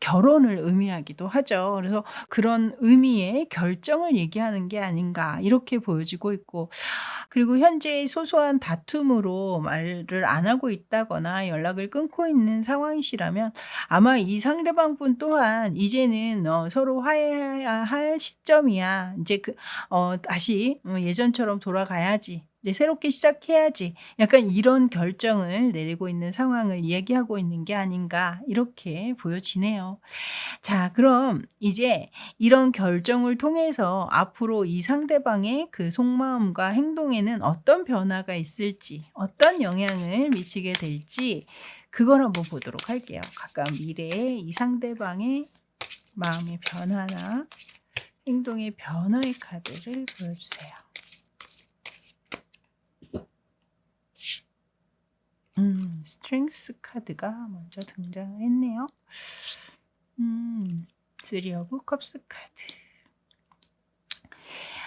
결혼을 의미하기도 하죠. 그래서 그런 의미의 결정을 얘기하는 게 아닌가 이렇게 보여지고 있고, 그리고 현재 소소한 다툼으로 말을 안 하고 있다거나 연락을 끊고 있는 상황이시라면 아마 이 상대방분 또한 이제는 서로 화해해야 할 시점이야. 이제 다시 예전처럼 돌아가야지. 이제 새롭게 시작해야지. 약간 이런 결정을 내리고 있는 상황을 이야기하고 있는 게 아닌가 이렇게 보여지네요. 자, 그럼 이제 이런 결정을 통해서 앞으로 이 상대방의 그 속마음과 행동에는 어떤 변화가 있을지, 어떤 영향을 미치게 될지 그걸 한번 보도록 할게요. 가까운 미래에 이 상대방의 마음의 변화나 행동의 변화의 카드를 보여주세요. 스트렝스 카드가 먼저 등장을 했네요. 쓰리 오브 컵스 카드.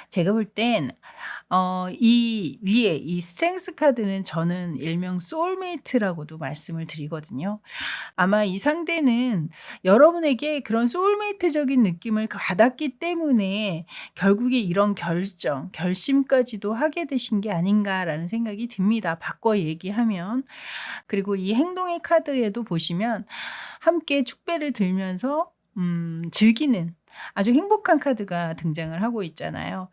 제가 볼 땐 이 위에 이 스트렝스 카드는 저는 일명 소울메이트라고도 말씀을 드리거든요. 아마 이 상대는 여러분에게 그런 소울메이트적인 느낌을 받았기 때문에 결국에 이런 결심까지도 하게 되신 게 아닌가라는 생각이 듭니다. 바꿔 얘기하면. 그리고 이 행동의 카드에도 보시면 함께 축배를 들면서 즐기는 아주 행복한 카드가 등장을 하고 있잖아요.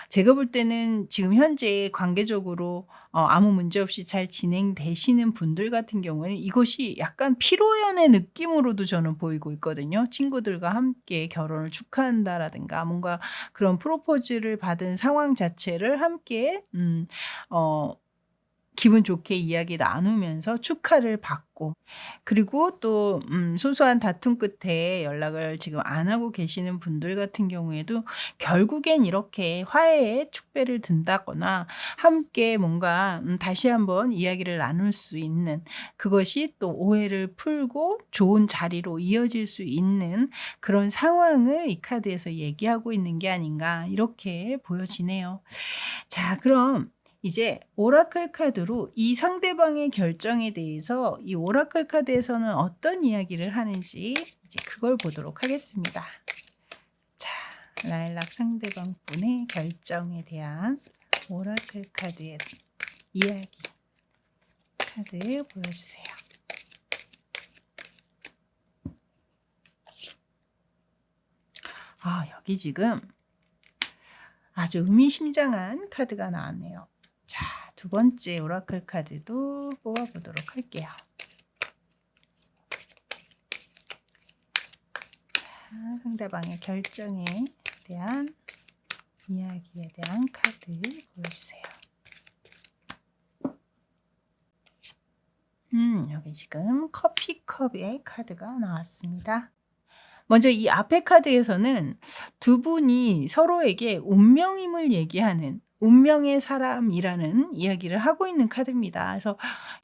제가 볼 때는 지금 현재 관계적으로 아무 문제 없이 잘 진행되시는 분들 같은 경우에는 이것이 약간 피로연의 느낌으로도 저는 보이고 있거든요. 친구들과 함께 결혼을 축하한다라든가 뭔가 그런 프로포즈를 받은 상황 자체를 함께 기분 좋게 이야기 나누면서 축하를 받고, 그리고 또 소소한 다툼 끝에 연락을 지금 안 하고 계시는 분들 같은 경우에도 결국엔 이렇게 화해의 축배를 든다거나 함께 뭔가 다시 한번 이야기를 나눌 수 있는, 그것이 또 오해를 풀고 좋은 자리로 이어질 수 있는 그런 상황을 이 카드에서 얘기하고 있는 게 아닌가, 이렇게 보여지네요. 자, 그럼 이제 오라클 카드로 이 상대방의 결정에 대해서 이 오라클 카드에서는 어떤 이야기를 하는지 이제 그걸 보도록 하겠습니다. 자, 라일락 상대방 분의 결정에 대한 오라클 카드의 이야기 카드 보여주세요. 여기 지금 아주 의미심장한 카드가 나왔네요. 자, 두 번째 오라클 카드도 뽑아보도록 할게요. 자, 상대방의 결정에 대한 이야기에 대한 카드 보여주세요. 여기 지금 커피컵의 카드가 나왔습니다. 먼저 이 앞에 카드에서는 두 분이 서로에게 운명임을 얘기하는 운명의 사람이라는 이야기를 하고 있는 카드입니다. 그래서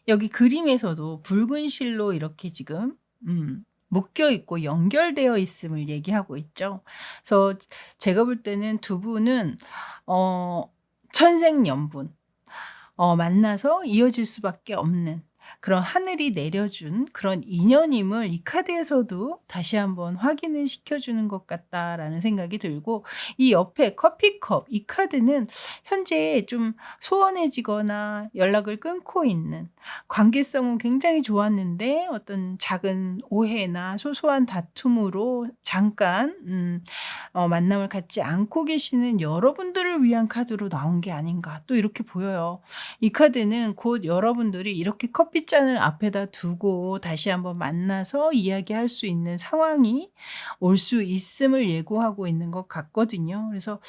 여기 그림에서도 붉은 실로 이렇게 지금 묶여 있고 연결되어 있음을 얘기하고 있죠. 그래서 제가 볼 때는 두 분은 천생연분, 만나서 이어질 수밖에 없는 그런 하늘이 내려준 그런 인연임을 이 카드에서도 다시 한번 확인을 시켜주는 것 같다라는 생각이 들고, 이 옆에 커피컵, 이 카드는 현재 좀 소원해지거나 연락을 끊고 있는, 관계성은 굉장히 좋았는데 어떤 작은 오해나 소소한 다툼으로 잠깐 만남을 갖지 않고 계시는 여러분들을 위한 카드로 나온 게 아닌가, 또 이렇게 보여요. 이 카드는 곧 여러분들이 이렇게 커피잔을 앞에다 두고 다시 한번 만나서 이야기할 수 있는 상황이 올 수 있음을 예고하고 있는 것 같거든요. 그래서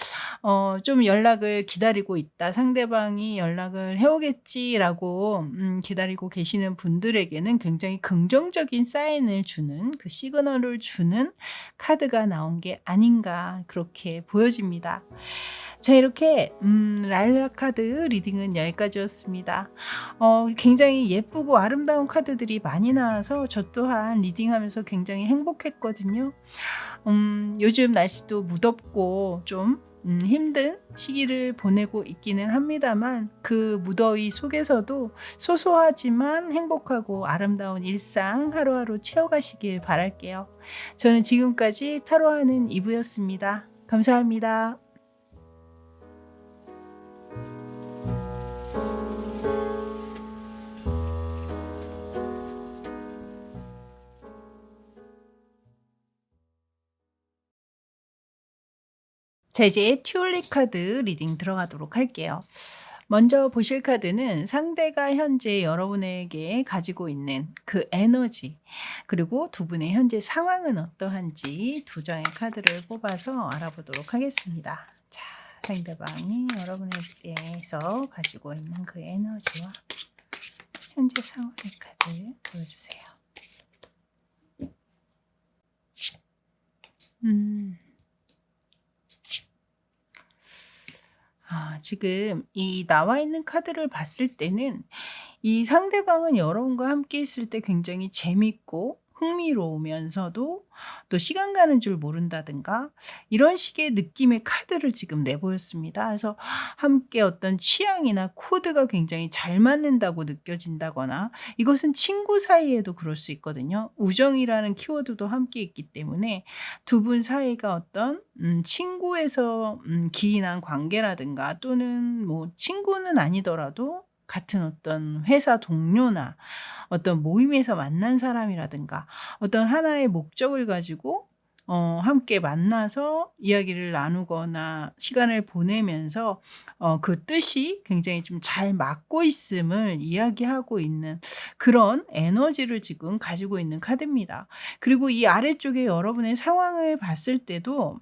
좀 연락을 기다리고 있다, 상대방이 연락을 해오겠지라고 기다리고 계시는 분들에게는 굉장히 긍정적인 사인을 주는, 그 시그널을 주는 카드가 나온 게 아닌가, 그렇게 보여집니다. 자, 이렇게 라일락 카드 리딩은 여기까지였습니다. 굉장히 예쁘고 아름다운 카드들이 많이 나와서 저 또한 리딩하면서 굉장히 행복했거든요. 요즘 날씨도 무덥고 좀 힘든 시기를 보내고 있기는 합니다만, 그 무더위 속에서도 소소하지만 행복하고 아름다운 일상 하루하루 채워가시길 바랄게요. 저는 지금까지 타로하는 이브였습니다. 감사합니다. 자, 이제 튤립 카드 리딩 들어가도록 할게요. 먼저 보실 카드는 상대가 현재 여러분에게 가지고 있는 그 에너지, 그리고 두 분의 현재 상황은 어떠한지 두 장의 카드를 뽑아서 알아보도록 하겠습니다. 자, 상대방이 여러분에게서 가지고 있는 그 에너지와 현재 상황의 카드 보여주세요. 지금 이 나와 있는 카드를 봤을 때는 이 상대방은 여러분과 함께 있을 때 굉장히 재밌고 흥미로우면서도 또 시간 가는 줄 모른다든가 이런 식의 느낌의 카드를 지금 내보였습니다. 그래서 함께 어떤 취향이나 코드가 굉장히 잘 맞는다고 느껴진다거나, 이것은 친구 사이에도 그럴 수 있거든요. 우정이라는 키워드도 함께 있기 때문에 두 분 사이가 어떤 친구에서 기인한 관계라든가, 또는 뭐 친구는 아니더라도 같은 어떤 회사 동료나 어떤 모임에서 만난 사람이라든가 어떤 하나의 목적을 가지고 함께 만나서 이야기를 나누거나 시간을 보내면서 그 뜻이 굉장히 좀 잘 맞고 있음을 이야기하고 있는 그런 에너지를 지금 가지고 있는 카드입니다. 그리고 이 아래쪽에 여러분의 상황을 봤을 때도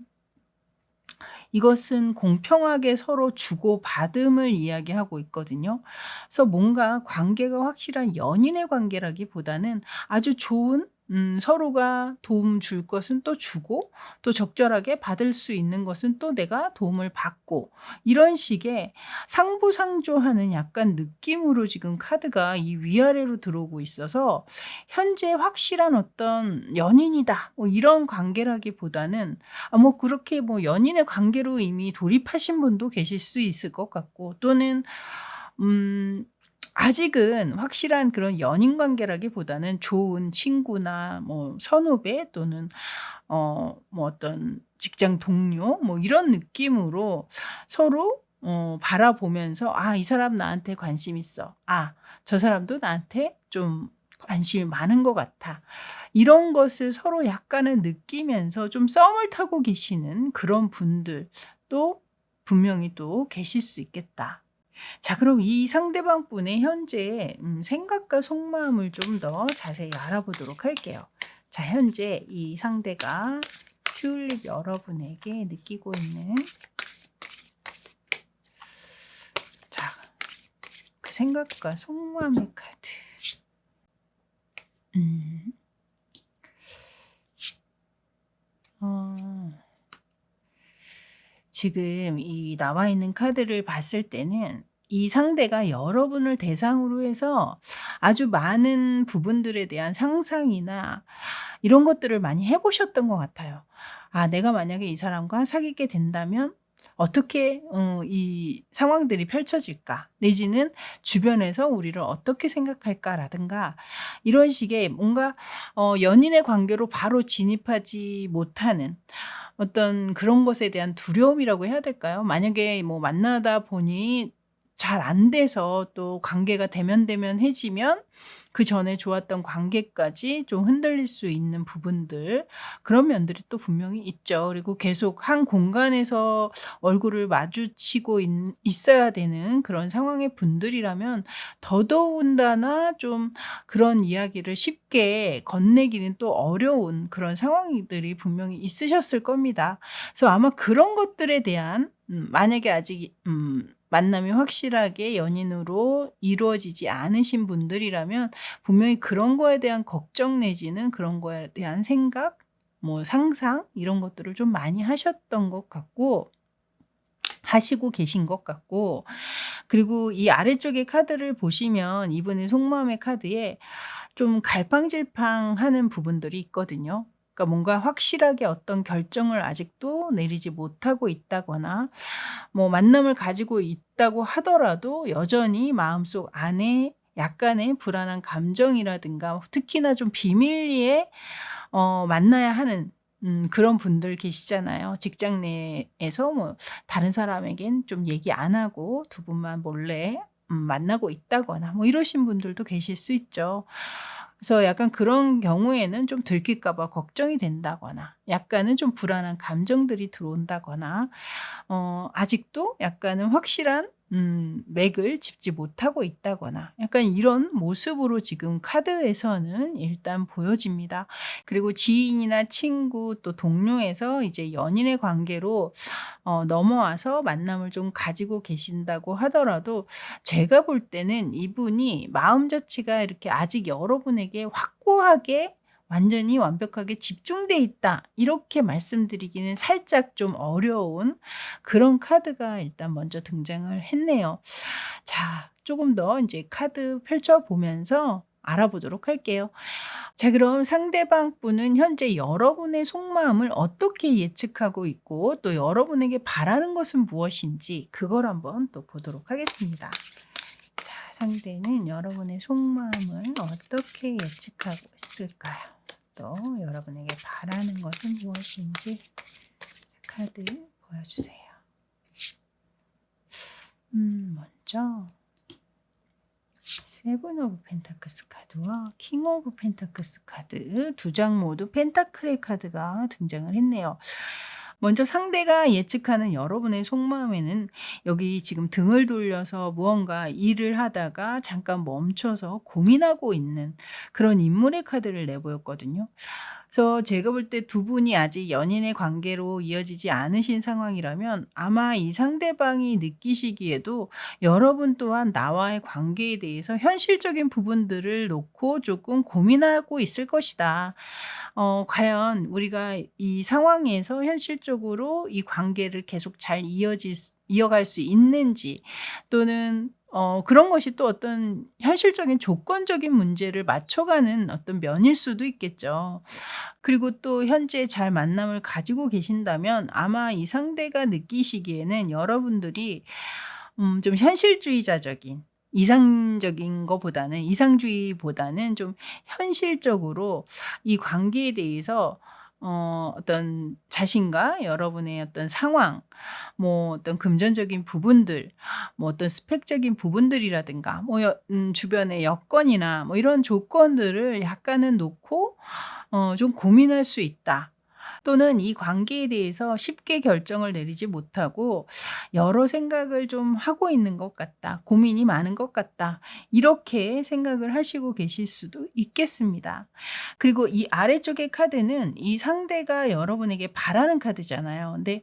이것은 공평하게 서로 주고받음을 이야기하고 있거든요. 그래서 뭔가 관계가 확실한 연인의 관계라기보다는 아주 좋은 서로가 도움 줄 것은 또 주고 또 적절하게 받을 수 있는 것은 또 내가 도움을 받고 이런 식의 상부상조하는 약간 느낌으로 지금 카드가 이 위아래로 들어오고 있어서 현재 확실한 어떤 연인이다 뭐 이런 관계라기보다는 뭐 그렇게 뭐 연인의 관계로 이미 돌입하신 분도 계실 수 있을 것 같고 또는 음 아직은 확실한 그런 연인 관계라기보다는 좋은 친구나 뭐 선후배 또는 뭐 어떤 직장 동료 뭐 이런 느낌으로 서로 바라보면서 '아 이 사람 나한테 관심 있어. 아 저 사람도 나한테 좀 관심이 많은 것 같아.' 이런 것을 서로 약간은 느끼면서 좀 썸을 타고 계시는 그런 분들도 분명히 또 계실 수 있겠다. 자 그럼 이 상대방 분의 현재 생각과 속마음을 좀 더 자세히 알아보도록 할게요. 자 현재 이 상대가 튤립 여러분에게 느끼고 있는 자 그 생각과 속마음의 카드. 음. 어. 지금 이 나와 있는 카드를 봤을 때는 이 상대가 여러분을 대상으로 해서 아주 많은 부분들에 대한 상상이나 이런 것들을 많이 해 보셨던 것 같아요. '아 내가 만약에 이 사람과 사귀게 된다면 어떻게 이 상황들이 펼쳐질까?' 내지는 '주변에서 우리를 어떻게 생각할까?'라든가 이런 식의 뭔가 연인의 관계로 바로 진입하지 못하는 어떤 그런 것에 대한 두려움이라고 해야 될까요? 만약에 뭐 만나다 보니 잘 안 돼서 또 관계가 대면대면해지면 그전에 좋았던 관계까지 좀 흔들릴 수 있는 부분들 그런 면들이 또 분명히 있죠. 그리고 계속 한 공간에서 얼굴을 마주치고 있어야 되는 그런 상황의 분들이라면 더더군다나 좀 그런 이야기를 쉽게 건네기는 또 어려운 그런 상황들이 분명히 있으셨을 겁니다. 그래서 아마 그런 것들에 대한 만약에 아직 만남이 확실하게 연인으로 이루어지지 않으신 분들이라면 분명히 그런 거에 대한 걱정 내지는 그런 거에 대한 생각 뭐 상상 이런 것들을 좀 많이 하셨던 것 같고 하시고 계신 것 같고 그리고 이 아래쪽의 카드를 보시면 이분의 속마음의 카드에 좀 갈팡질팡하는 부분들이 있거든요. 그러니까 뭔가 확실하게 어떤 결정을 아직도 내리지 못하고 있다거나 뭐 만남을 가지고 있다고 하더라도 여전히 마음속 안에 약간의 불안한 감정이라든가 특히나 좀 비밀리에 만나야 하는 그런 분들 계시잖아요. 직장 내에서 뭐 다른 사람에겐 좀 얘기 안 하고 두 분만 몰래 만나고 있다거나 뭐 이러신 분들도 계실 수 있죠. 그래서 약간 그런 경우에는 좀 들킬까 봐 걱정이 된다거나 약간은 좀 불안한 감정들이 들어온다거나 아직도 약간은 확실한 맥을 짚지 못하고 있다거나 약간 이런 모습으로 지금 카드에서는 일단 보여집니다. 그리고 지인이나 친구 또 동료에서 이제 연인의 관계로 넘어와서 만남을 좀 가지고 계신다고 하더라도 제가 볼 때는 이분이 마음 자체가 이렇게 아직 여러분에게 확고하게 완전히 완벽하게 집중돼 있다. 이렇게 말씀드리기는 살짝 좀 어려운 그런 카드가 일단 먼저 등장을 했네요. 자, 조금 더 이제 카드 펼쳐 보면서 알아보도록 할게요. 자, 그럼 상대방 분은 현재 여러분의 속마음을 어떻게 예측하고 있고 또 여러분에게 바라는 것은 무엇인지 그걸 한번 또 보도록 하겠습니다. 자, 상대는 여러분의 속마음을 어떻게 예측하고 있을까요? 또 여러분에게 바라는 것은 무엇인지 카드 보여주세요. 먼저 세븐 오브 펜타클스 카드와 킹 오브 펜타클스 카드 두 장 모두 펜타클의 카드가 등장을 했네요. 먼저 상대가 예측하는 여러분의 속마음에는 여기 지금 등을 돌려서 무언가 일을 하다가 잠깐 멈춰서 고민하고 있는 그런 인물의 카드를 내보였거든요. 그래서 제가 볼 때 두 분이 아직 연인의 관계로 이어지지 않으신 상황이라면 아마 이 상대방이 느끼시기에도 여러분 또한 나와의 관계에 대해서 현실적인 부분들을 놓고 조금 고민하고 있을 것이다. 과연 우리가 이 상황에서 현실적으로 이 관계를 계속 잘 이어갈 수 있는지, 또는 그런 것이 또 어떤 현실적인 조건적인 문제를 맞춰가는 어떤 면일 수도 있겠죠. 그리고 또 현재 잘 만남을 가지고 계신다면 아마 이 상대가 느끼시기에는 여러분들이 좀 현실주의자적인, 이상주의보다는 좀 현실적으로 이 관계에 대해서 어떤 자신과 여러분의 어떤 상황, 뭐 어떤 금전적인 부분들, 뭐 어떤 스펙적인 부분들이라든가, 뭐 주변의 여건이나 뭐 이런 조건들을 약간은 놓고 좀 고민할 수 있다. 또는 이 관계에 대해서 쉽게 결정을 내리지 못하고 여러 생각을 좀 하고 있는 것 같다. 고민이 많은 것 같다. 이렇게 생각을 하시고 계실 수도 있겠습니다. 그리고 이 아래쪽의 카드는 이 상대가 여러분에게 바라는 카드잖아요. 근데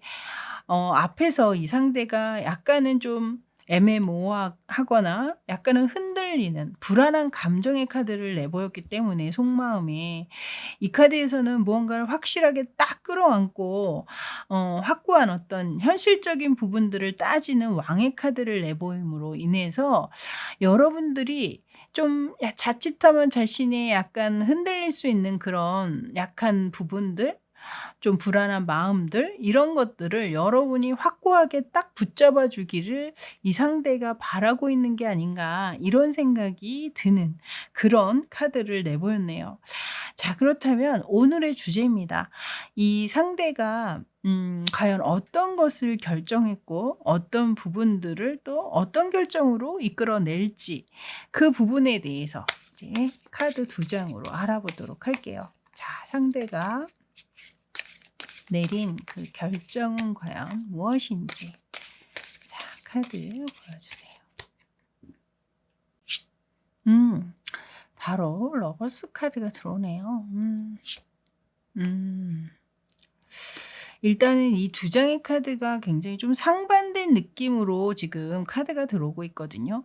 앞에서 이 상대가 약간은 좀 애매모호하거나 약간은 흔들리는 불안한 감정의 카드를 내보였기 때문에, 속마음에 이 카드에서는 무언가를 확실하게 딱 끌어안고 확고한 어떤 현실적인 부분들을 따지는 왕의 카드를 내보임으로 인해서 여러분들이 좀 자칫하면 자신의 약간 흔들릴 수 있는 그런 약한 부분들, 좀 불안한 마음들, 이런 것들을 여러분이 확고하게 딱 붙잡아 주기를 이 상대가 바라고 있는 게 아닌가, 이런 생각이 드는 그런 카드를 내보였네요. 자, 그렇다면 오늘의 주제입니다. 이 상대가 과연 어떤 것을 결정했고 어떤 부분들을 또 어떤 결정으로 이끌어낼지, 그 부분에 대해서 이제 카드 2장으로 알아보도록 할게요. 자, 상대가 내린 그 결정은 과연 무엇인지. 자, 카드 보여주세요. 바로 러버스 카드가 들어오네요. 일단은 이 2장의 카드가 굉장히 좀 상반된 느낌으로 지금 카드가 들어오고 있거든요.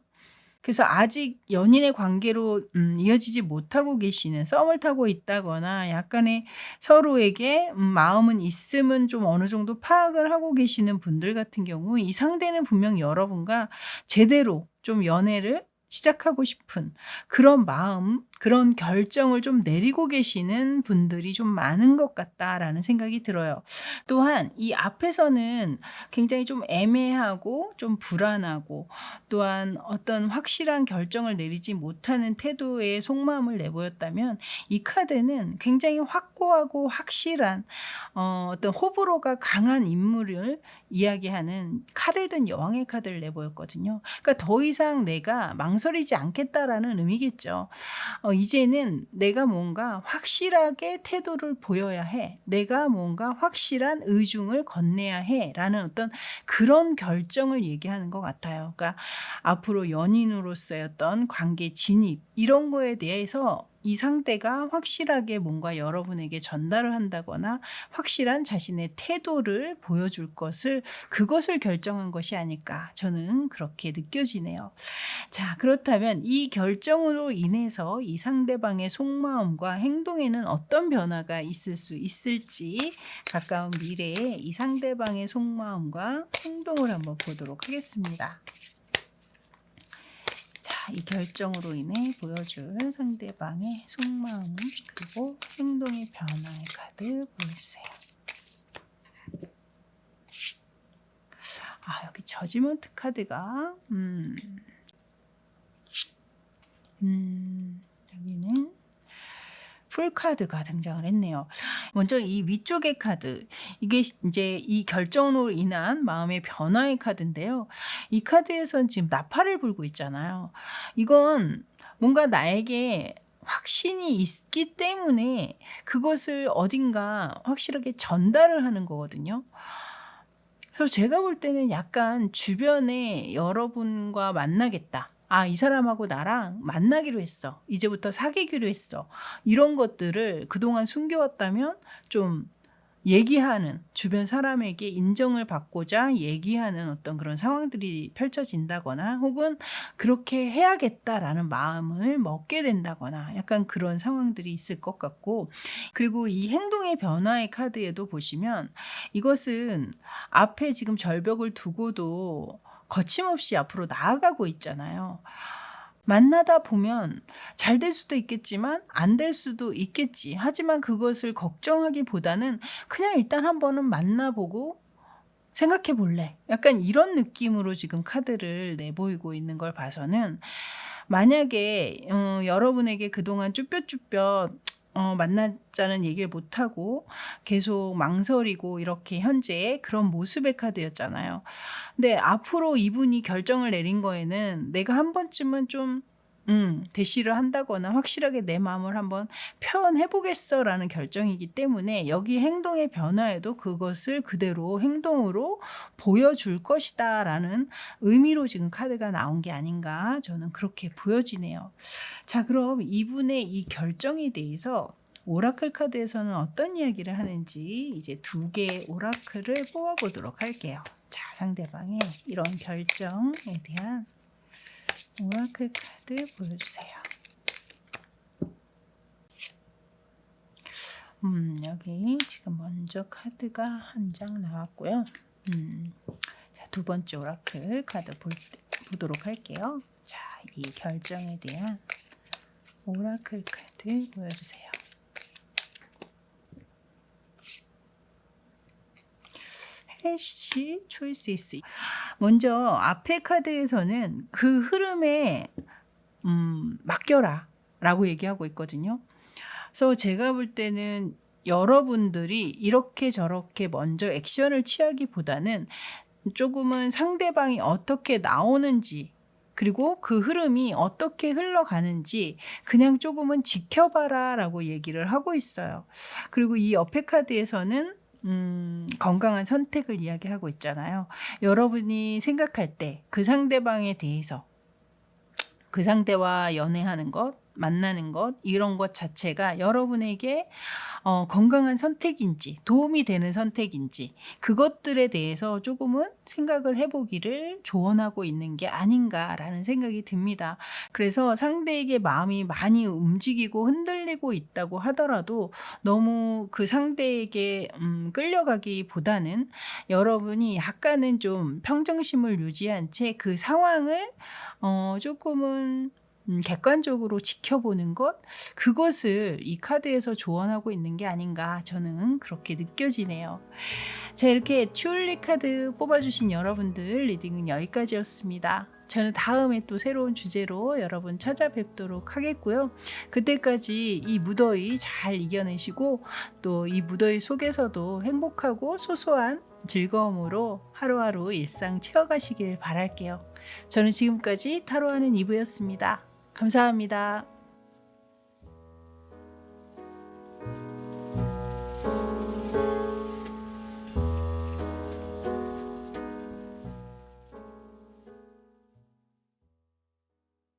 그래서 아직 연인의 관계로 이어지지 못하고 계시는, 썸을 타고 있다거나 약간의 서로에게 마음은 있음은 좀 어느 정도 파악을 하고 계시는 분들 같은 경우, 이 상대는 분명 여러분과 제대로 좀 연애를 시작하고 싶은 그런 마음, 그런 결정을 좀 내리고 계시는 분들이 좀 많은 것 같다라는 생각이 들어요. 또한 이 앞에서는 굉장히 좀 애매하고 좀 불안하고, 또한 어떤 확실한 결정을 내리지 못하는 태도의 속마음을 내보였다면, 이 카드는 굉장히 확고하고 확실한 어떤 호불호가 강한 인물을 이야기하는 칼을 든 여왕의 카드를 내보였거든요. 그러니까 더 이상 내가 망설이지 않겠다라는 의미겠죠. 이제는 내가 뭔가 확실하게 태도를 보여야 해. 내가 뭔가 확실한 의중을 건네야 해. 라는 어떤 그런 결정을 얘기하는 것 같아요. 그러니까 앞으로 연인으로서의 어떤 관계 진입, 이런 거에 대해서 이 상대가 확실하게 뭔가 여러분에게 전달을 한다거나 확실한 자신의 태도를 보여줄 것을, 그것을 결정한 것이 아닐까, 저는 그렇게 느껴지네요. 자, 그렇다면 이 결정으로 인해서 이 상대방의 속마음과 행동에는 어떤 변화가 있을 수 있을지, 가까운 미래에 이 상대방의 속마음과 행동을 한번 보도록 하겠습니다. 자, 이 결정으로 인해 보여줄 상대방의 속마음 그리고 행동의 변화의 카드 보여주세요. 여기 저지먼트 카드가 여기는 풀 카드가 등장을 했네요. 먼저 이 위쪽의 카드, 이게 이제 이 결정으로 인한 마음의 변화의 카드인데요. 이 카드에서는 지금 나팔을 불고 있잖아요. 이건 뭔가 나에게 확신이 있기 때문에 그것을 어딘가 확실하게 전달을 하는 거거든요. 그래서 제가 볼 때는 약간 주변에 여러분과 만나겠다, 아, 이 사람하고 나랑 만나기로 했어. 이제부터 사귀기로 했어. 이런 것들을 그동안 숨겨왔다면 좀 얘기하는, 주변 사람에게 인정을 받고자 얘기하는 어떤 그런 상황들이 펼쳐진다거나 혹은 그렇게 해야겠다라는 마음을 먹게 된다거나 약간 그런 상황들이 있을 것 같고, 그리고 이 행동의 변화의 카드에도 보시면 이것은 앞에 지금 절벽을 두고도 거침없이 앞으로 나아가고 있잖아요. 만나다 보면 잘 될 수도 있겠지만 안 될 수도 있겠지. 하지만 그것을 걱정하기보다는 그냥 일단 한번은 만나보고 생각해 볼래. 약간 이런 느낌으로 지금 카드를 내보이고 있는 걸 봐서는, 만약에 여러분에게 그동안 쭈뼛쭈뼛 만나자는 얘기를 못하고 계속 망설이고 이렇게 현재 그런 모습의 카드였잖아요. 근데 앞으로 이분이 결정을 내린 거에는 내가 한 번쯤은 좀 대시를 한다거나 확실하게 내 마음을 한번 표현해 보겠어라는 결정이기 때문에 여기 행동의 변화에도 그것을 그대로 행동으로 보여줄 것이다라는 의미로 지금 카드가 나온 게 아닌가, 저는 그렇게 보여지네요. 자, 그럼 이분의 이 결정에 대해서 오라클 카드에서는 어떤 이야기를 하는지 이제 2개의 오라클을 뽑아보도록 할게요. 자, 상대방의 이런 결정에 대한 오라클 카드 보여주세요. 여기 지금 먼저 카드가 한 장 나왔고요. 자, 2번째 오라클 카드 보도록 할게요. 자, 이 결정에 대한 오라클 카드 보여주세요. 해시 초이스. 먼저 앞에 카드에서는 그 흐름에 맡겨라 라고 얘기하고 있거든요. 그래서 제가 볼 때는 여러분들이 이렇게 저렇게 먼저 액션을 취하기보다는 조금은 상대방이 어떻게 나오는지, 그리고 그 흐름이 어떻게 흘러가는지 그냥 조금은 지켜봐라 라고 얘기를 하고 있어요. 그리고 이 옆에 카드에서는 건강한 선택을 이야기하고 있잖아요. 여러분이 생각할 때 그 상대방에 대해서, 그 상대와 연애하는 것, 만나는 것, 이런 것 자체가 여러분에게 건강한 선택인지 도움이 되는 선택인지 그것들에 대해서 조금은 생각을 해보기를 조언하고 있는 게 아닌가라는 생각이 듭니다. 그래서 상대에게 마음이 많이 움직이고 흔들리고 있다고 하더라도 너무 그 상대에게 끌려가기보다는 여러분이 약간은 좀 평정심을 유지한 채 그 상황을 조금은 객관적으로 지켜보는 것, 그것을 이 카드에서 조언하고 있는 게 아닌가, 저는 그렇게 느껴지네요. 자, 이렇게 튤립 카드 뽑아주신 여러분들 리딩은 여기까지였습니다. 저는 다음에 또 새로운 주제로 여러분 찾아뵙도록 하겠고요. 그때까지 이 무더위 잘 이겨내시고 또 이 무더위 속에서도 행복하고 소소한 즐거움으로 하루하루 일상 채워가시길 바랄게요. 저는 지금까지 타로하는 이브였습니다. 감사합니다.